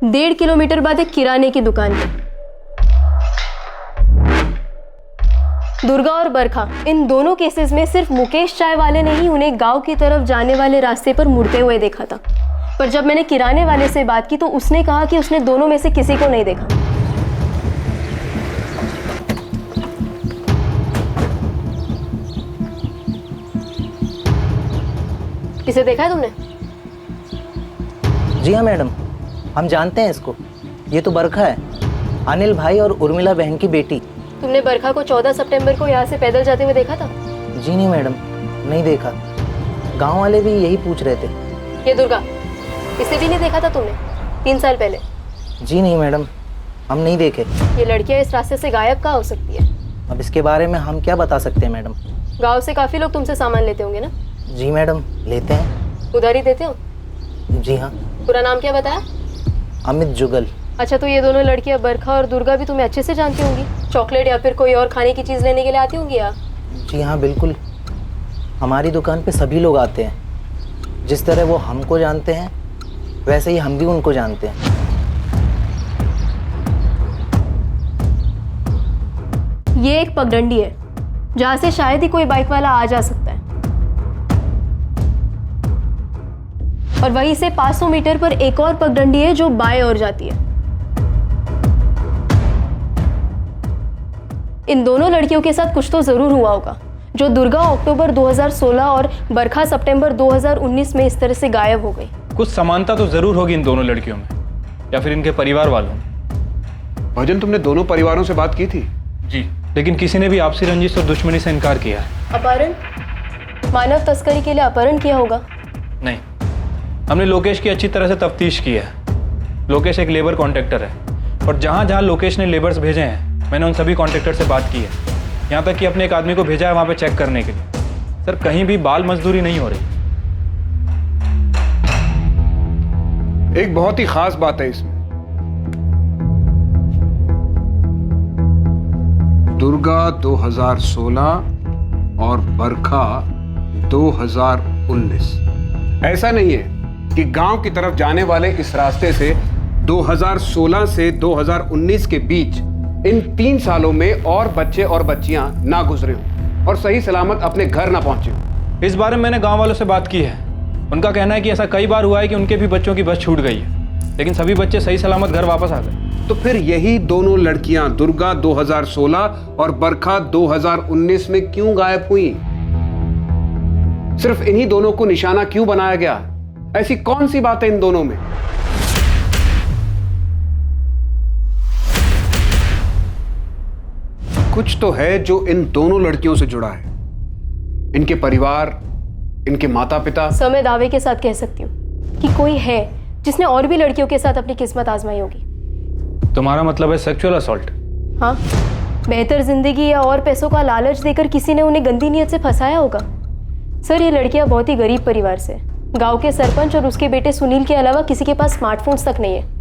1.5 किलोमीटर बाद एक किराने की दुकान है। दुर्गा और बरखा, इन दोनों केसेस में सिर्फ मुकेश चाय वाले ने ही उन्हें गांव की तरफ जाने वाले रास्ते पर मुड़ते हुए देखा था। पर जब मैंने किराने वाले से बात की तो उसने कहा कि उसने दोनों में से किसी को नहीं देखा। इसे देखा है तुमने? जी हाँ मैडम, हम जानते हैं इसको। ये तो बरखा है, अनिल भाई और उर्मिला बहन की बेटी। तुमने बरखा को 14 सितंबर को यहाँ से पैदल जाते हुए देखा था? जी नहीं मैडम, नहीं देखा। गांव वाले भी यही पूछ रहे थे। ये दुर्गा, इसे भी नहीं देखा था तुमने 3 साल पहले? जी नहीं मैडम, हम नहीं देखे। ये लड़कियाँ इस रास्ते से गायब कहाँ हो सकती है? अब इसके बारे में हम क्या बता सकते हैं मैडम। गाँव से काफी लोग तुमसे सामान लेते होंगे ना? जी मैडम, लेते हैं। उधारी देते हो? जी हाँ। पूरा नाम क्या बताया? अमित जुगल। अच्छा, तो ये दोनों लड़कियां बरखा और दुर्गा भी तुम्हें अच्छे से जानती होंगी? चॉकलेट या फिर कोई और खाने की चीज़ लेने के लिए आती होंगी यहाँ? जी हाँ बिल्कुल, हमारी दुकान पे सभी लोग आते हैं। जिस तरह वो हमको जानते हैं वैसे ही हम भी उनको जानते हैं। ये एक पगडंडी है जहाँ से शायद ही कोई बाइक वाला आ जा सकता है, और वहीं से 500 मीटर पर एक और पगडंडी है जो बाएं ओर जाती है। इन दोनों लड़कियों के साथ कुछ तो ज़रूर हुआ होगा, जो दुर्गा अक्टूबर 2016 और बरखा सितंबर 2019 में इस तरह से गायब हो गई। कुछ समानता तो जरूर होगी इन दोनों लड़कियों में, या फिर इनके परिवार वालों। भजन, तुमने दोनों परिवारों से बात की थी? जी, लेकिन किसी ने भी आपसी रंजिश और दुश्मनी से इनकार किया है। अपहरण, मानव तस्करी के लिए अपहरण किया होगा? नहीं, हमने लोकेश की अच्छी तरह से तफ्तीश की है। लोकेश एक लेबर कॉन्ट्रैक्टर है, और जहाँ जहाँ लोकेश ने लेबर्स भेजे हैं, मैंने उन सभी कॉन्ट्रैक्टर से बात की है। यहाँ तक कि अपने एक आदमी को भेजा है वहाँ पे चेक करने के लिए। सर, कहीं भी बाल मजदूरी नहीं हो रही। एक बहुत ही खास बात है इसमें, दुर्गा 2016 और बरखा 2019। ऐसा नहीं है कि गांव की तरफ जाने वाले इस रास्ते से 2016 से 2019 के बीच इन 3 सालों में और बच्चे और बच्चियां ना गुजरे हों और सही सलामत अपने घर ना पहुंचे हों। इस बारे में मैंने गांव वालों से बात की है। उनका कहना है कि ऐसा कई बार हुआ है कि उनके भी बच्चों की बस छूट गई है, लेकिन सभी बच्चे सही सलामत घर वापस आ गए। तो फिर यही दोनों लड़कियां दुर्गा 2016 और बरखा 2019 में क्यों गायब हुई? सिर्फ इन्हीं दोनों को निशाना क्यों बनाया गया? ऐसी कौन सी बात है इन दोनों में? कुछ तो है जो इन दोनों लड़कियों से जुड़ा है। इनके परिवार, इनके माता पिता। सर, मैं दावे के साथ कह सकती हूँ कि कोई है जिसने और भी लड़कियों के साथ अपनी किस्मत आजमाई होगी। तुम्हारा मतलब है सेक्सुअल असॉल्ट? हाँ, बेहतर जिंदगी या और पैसों का लालच देकर किसी ने उन्हें गंदी नीयत से फंसाया होगा। सर, ये लड़कियां बहुत ही गरीब परिवार से, गांव के सरपंच और उसके बेटे सुनील के अलावा किसी के पास स्मार्टफोन्स तक नहीं है।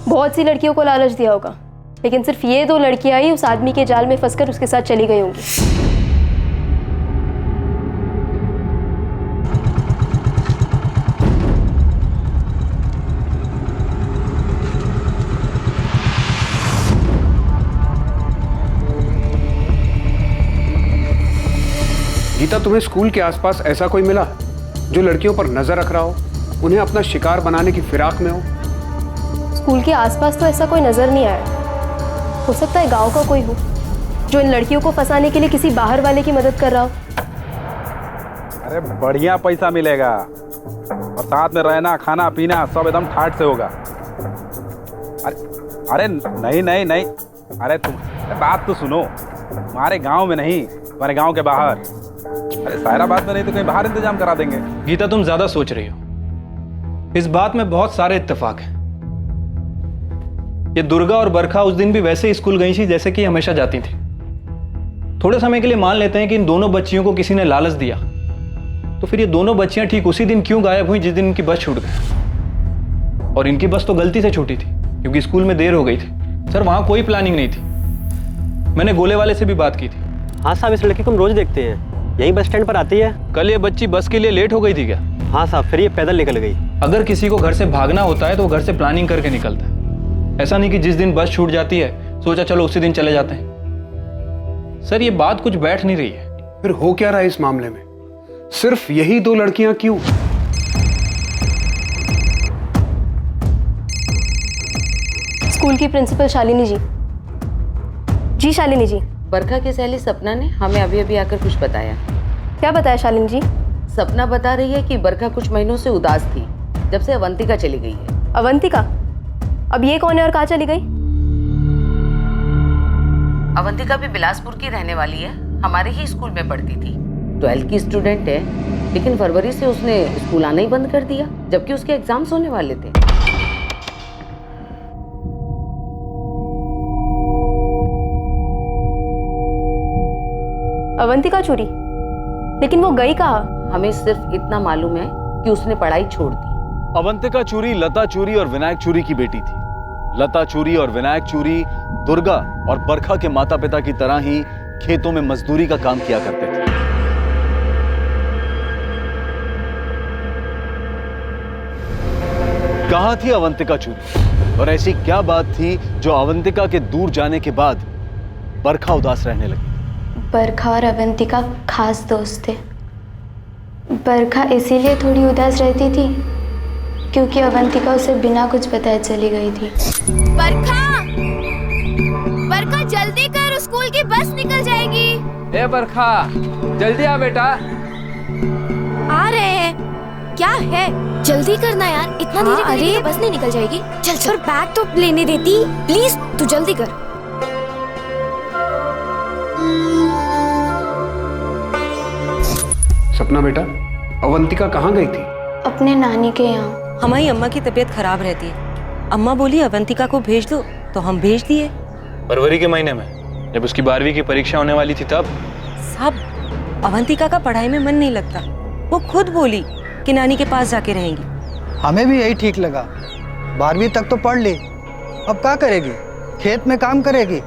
बहुत सी लड़कियों को लालच दिया होगा, लेकिन सिर्फ ये 2 लड़कियां ही उस आदमी के जाल में फंसकर उसके साथ चली गई होंगी। गीता, तुम्हें स्कूल के आसपास ऐसा कोई मिला जो लड़कियों पर नजर रख रहा हो, उन्हें अपना शिकार बनाने की फिराक में हो? स्कूल के आसपास तो ऐसा कोई नजर नहीं आया। हो सकता है गांव का कोई हो जो इन लड़कियों को फंसाने के लिए किसी बाहर वाले की मदद कर रहा हो। अरे बढ़िया पैसा मिलेगा और साथ में रहना खाना पीना सब एकदम ठाट से होगा। अरे नहीं नहीं नहीं, अरे तुम बात तो सुनो, हमारे गांव में नहीं, हमारे गांव के बाहर। अरे सायराबाद में नहीं तो कहीं बाहर इंतजाम करा देंगे। गीता, तुम ज्यादा सोच रही हो। इस बात में बहुत सारे इत्तेफाक हैं। ये दुर्गा और बरखा उस दिन भी वैसे ही स्कूल गई थी जैसे कि हमेशा जाती थी। थोड़े समय के लिए मान लेते हैं कि इन दोनों बच्चियों को किसी ने लालच दिया, तो फिर ये दोनों बच्चियां ठीक उसी दिन क्यों गायब हुई जिस दिन इनकी बस छूट गई? और इनकी बस तो गलती से छूटी थी क्योंकि स्कूल में देर हो गई थी। सर, वहां कोई प्लानिंग नहीं थी। मैंने गोले वाले से भी बात की थी। हाँ साहब, इस लड़की को हम रोज देखते हैं, यही बस स्टैंड पर आती है। कल ये बच्ची बस के लिए लेट हो गई थी क्या? हाँ साहब, फिर ये पैदल निकल गई। अगर किसी को घर से भागना होता है तो वो घर से प्लानिंग करके निकलता है। ऐसा नहीं कि जिस दिन बस छूट जाती है सोचा चलो उसी दिन चले जाते हैं। सर, ये बात कुछ बैठ नहीं रही है। फिर हो क्या रहा है इस मामले में? सिर्फ यही 2 लड़कियां क्यों? स्कूल की प्रिंसिपल शालिनी जी। जी शालिनी जी। बरखा की सहेली सपना ने हमें अभी अभी आकर कुछ बताया। क्या बताया शालिनी जी? सपना बता रही है कि बरखा कुछ महीनों से उदास थी जब से अवंतिका चली गई है। अवंतिका? अब ये कौन है और कहाँ चली गई? अवंतिका भी बिलासपुर की रहने वाली है, हमारे ही स्कूल में पढ़ती थी। 12th की स्टूडेंट है, लेकिन फरवरी से उसने स्कूल आना ही बंद कर दिया जबकि उसके एग्जाम्स होने वाले थे। अवंतिका चोरी? लेकिन वो गई कहाँ? हमें सिर्फ इतना मालूम है कि उसने पढ़ाई छोड़ दी। अवंतिका चूरी लता चूरी और विनायक चूरी की बेटी थी। लता चूरी और विनायक चूरी दुर्गा और बरखा के माता पिता की तरह ही खेतों में मजदूरी का काम किया करते थे। कहां थी अवंतिका चूरी और ऐसी क्या बात थी जो अवंतिका के दूर जाने के बाद बरखा उदास रहने लगी? बरखा और अवंतिका खास दोस्त थे। बरखा इसीलिए थोड़ी उदास रहती थी क्योंकि अवंतिका उसे बिना कुछ बताए चली गई थी। बरखा, बरखा जल्दी कर, स्कूल की बस निकल जाएगी। ए बरखा, जल्दी आ बेटा। आ रहे हैं। क्या है? जल्दी करना यार, इतना धीरे करेगी तो बस नहीं निकल जाएगी। चल चल, बैग तो लेने देती प्लीज, तू जल्दी कर। सपना बेटा, अवंतिका कहाँ गई थी? अपने नानी के यहाँ। हमारी अम्मा की तबीयत खराब रहती है। अम्मा बोली अवंतिका को भेज दो, तो हम भेज दिए। फरवरी के महीने में जब उसकी 12वीं की परीक्षा होने वाली थी तब। साहब, अवंतिका का पढ़ाई में मन नहीं लगता। वो खुद बोली कि नानी के पास जाके रहेंगी। हमें भी यही ठीक लगा। 12वीं तक तो पढ़ ली, अब क्या करेगी? खेत में काम करेगी।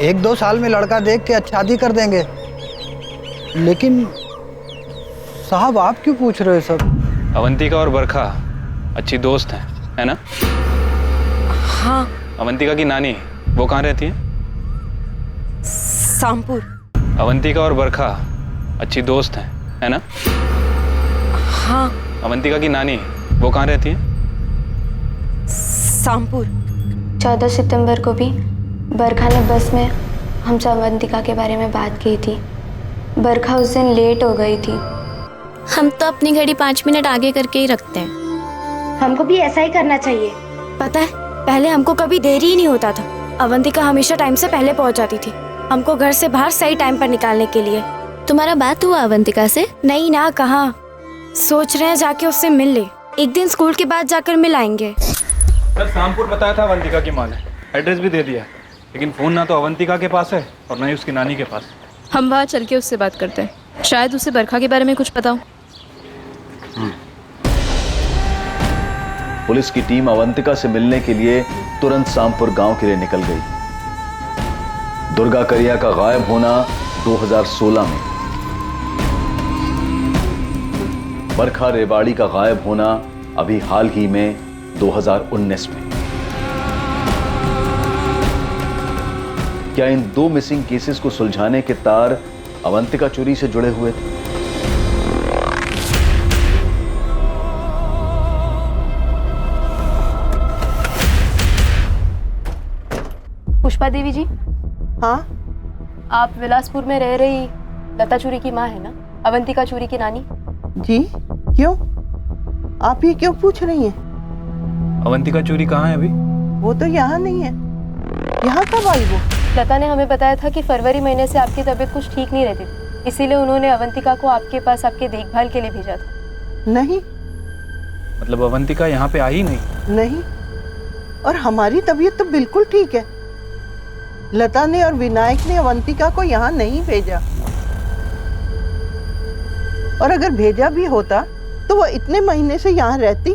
1-2 साल में लड़का देख के शादी कर देंगे। लेकिन साहब, आप क्यों पूछ रहे हो सब? अवंतिका और बरखा अच्छी दोस्त हैं, है ना? हाँ। अवंतिका की नानी वो कहाँ रहती है? सामपुर। अवंतिका और बरखा अच्छी दोस्त हैं, है ना? हाँ। अवंतिका की नानी वो कहाँ रहती है? सामपुर। 14 सितंबर को भी बरखा ने बस में हमसे अवंतिका के बारे में बात की थी। बरखा उस दिन लेट हो गई थी। हम तो अपनी घड़ी 5 मिनट आगे करके ही रखते हैं। हमको भी ऐसा ही करना चाहिए। पता है, पहले हमको कभी देरी ही नहीं होता था। अवंतिका हमेशा टाइम से पहले पहुंच जाती थी, हमको घर से बाहर सही टाइम पर निकालने के लिए। तुम्हारा बात हुआ अवंतिका से? नहीं ना, कहाँ। सोच रहे हैं जाके उससे मिल ले। एक दिन स्कूल के बाद जाकर मिल आएंगे। कल शामपुर बताया था अवंतिका की माँ ने, एड्रेस भी दे दिया, लेकिन फोन ना तो अवंतिका के पास है और ना ही उसकी नानी के पास। हम वहाँ चल के उससे बात करते हैं, शायद उसे बरखा के बारे में कुछ पता हो। पुलिस की टीम अवंतिका से मिलने के लिए तुरंत सामपुर गांव के लिए निकल गई। दुर्गा करिया का गायब होना 2016 में, बरखा रेवाड़ी का गायब होना अभी हाल ही में 2019 में। क्या इन 2 मिसिंग केसेस को सुलझाने के तार अवंतिका चोरी से जुड़े हुए थे? पुष्पा देवी जी। हाँ, आप विलासपुर में रह रही लता चूरी की माँ है ना? अवंतिका चूरी की नानी। जी, क्यों? आप ये क्यों पूछ रही हैं? अवंतिका चूरी कहाँ है अभी? वो तो यहाँ नहीं है। यहाँ कब आई वो? लता ने हमें बताया था कि फरवरी महीने से आपकी तबीयत कुछ ठीक नहीं रहती थी, इसीलिए उन्होंने अवंतिका को आपके पास आपके देखभाल के लिए भेजा था। नहीं। मतलब अवंतिका यहाँ पे आई नहीं? नहीं, और हमारी तबीयत तो बिल्कुल ठीक है। लता ने और विनायक ने अवंतिका को यहाँ नहीं भेजा, और अगर भेजा भी होता तो वो इतने महीने से यहाँ रहती।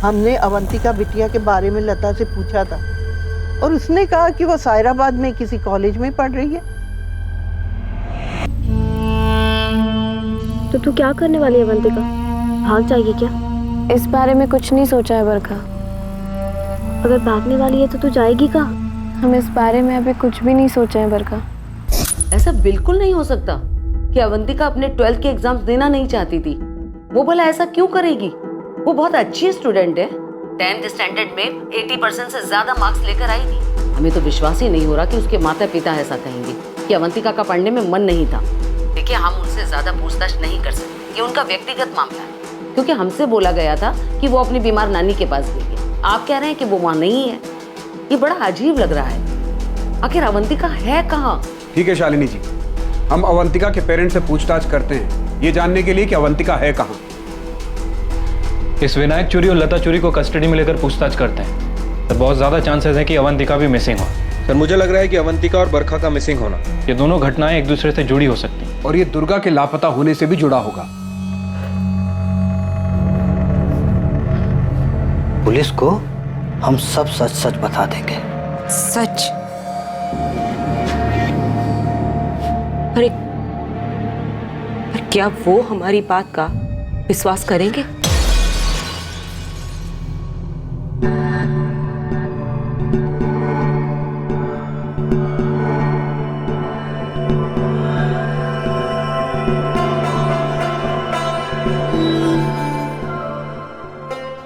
हमने अवंतिका बिटिया के बारे में लता से पूछा था और उसने कहा कि वो सायराबाद में किसी कॉलेज में पढ़ रही है। तो तू क्या करने वाली है अवंतिका? भाग जाएगी क्या? इस बारे में कुछ नहीं सोचा है बरखा। अगर भागने वाली है तो तू जाएगी कहाँ? हम इस बारे में अभी कुछ भी नहीं सोचा है बरखा। ऐसा बिल्कुल नहीं हो सकता कि अवंतिका अपने 12th के एग्जाम्स देना नहीं चाहती थी। वो भला ऐसा क्यों करेगी? वो बहुत अच्छी स्टूडेंट है। 10th स्टैंडर्ड में 80% से ज्यादा मार्क्स लेकर आई थी। हमें तो विश्वास ही नहीं हो रहा कि उसके माता पिता ऐसा कहेंगे कि अवंतिका का पढ़ने में मन नहीं था। देखिए, हम उनसे ज्यादा पूछताछ नहीं कर सकते, ये उनका व्यक्तिगत मामला है, क्योंकि हमसे बोला गया था कि वो अपनी बीमार नानी के पास गई है। आप कह रहे हैं कि वो वहाँ नहीं है। ये बड़ा अजीब लग रहा है। आखिर अवंतिका है कहाँ? ठीक है शालिनी जी, हम अवंतिका के पेरेंट्स से पूछताछ करते हैं, ये जानने के लिए कि अवंतिका है कहाँ। इस विनायक चोरी और लता चोरी को कस्टडी में लेकर पूछताछ करते हैं। तो बहुत ज्यादा चांसेस है कि अवंतिका भी मिसिंग हो। सर, मुझे लग रहा है कि अवंतिका और बरखा का मिसिंग होना, ये दोनों घटनाएं एक दूसरे से जुड़ी हो सकती हैं और ये दुर्गा के लापता होने से भी जुड़ा होगा। पुलिस को हम सब सच सच बता देंगे। सच? अरे, पर क्या वो हमारी बात का विश्वास करेंगे?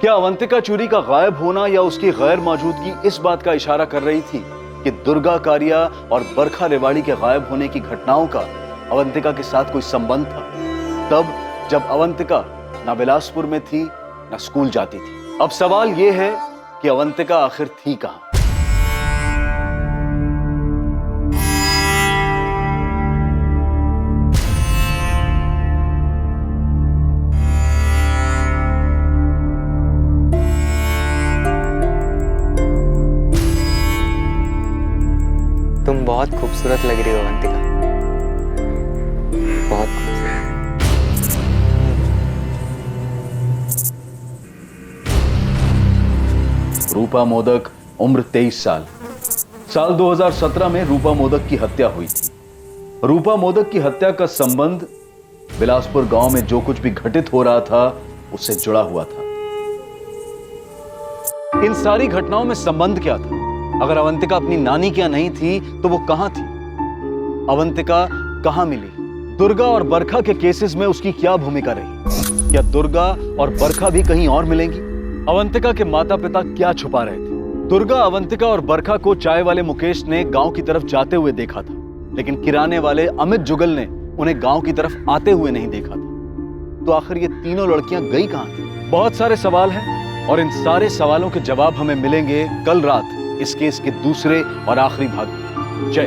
क्या अवंतिका चूरी का गायब होना या उसकी गैर मौजूदगी इस बात का इशारा कर रही थी कि दुर्गा कारिया और बरखा रेवाड़ी के गायब होने की घटनाओं का अवंतिका के साथ कोई संबंध था? तब जब अवंतिका ना बिलासपुर में थी ना स्कूल जाती थी। अब सवाल यह है कि अवंतिका आखिर थी कहां? तुम बहुत खूबसूरत लग रही हो अवंतिका, बहुत खूबसूरत। रूपा मोदक, उम्र 23 साल। साल 2017 में रूपा मोदक की हत्या हुई थी। रूपा मोदक की हत्या का संबंध बिलासपुर गांव में जो कुछ भी घटित हो रहा था उससे जुड़ा हुआ था। इन सारी घटनाओं में संबंध क्या था? अगर अवंतिका अपनी नानी क्या नहीं थी तो वो कहां थी? अवंतिका कहां मिली? दुर्गा और बरखा के केसेस में उसकी क्या भूमिका रही? क्या दुर्गा और बरखा भी कहीं और मिलेंगी? अवंतिका के माता पिता क्या छुपा रहे थे? दुर्गा, अवंतिका और बरखा को चाय वाले मुकेश ने गांव की तरफ जाते हुए देखा था, लेकिन किराने वाले अमित जुगल ने उन्हें गांव की तरफ आते हुए नहीं देखा था। तो आखिर ये तीनों लड़कियां गई कहां थी? बहुत सारे सवाल हैं और इन सारे सवालों के जवाब हमें मिलेंगे कल रात इस केस के दूसरे और आखिरी भाग में। जय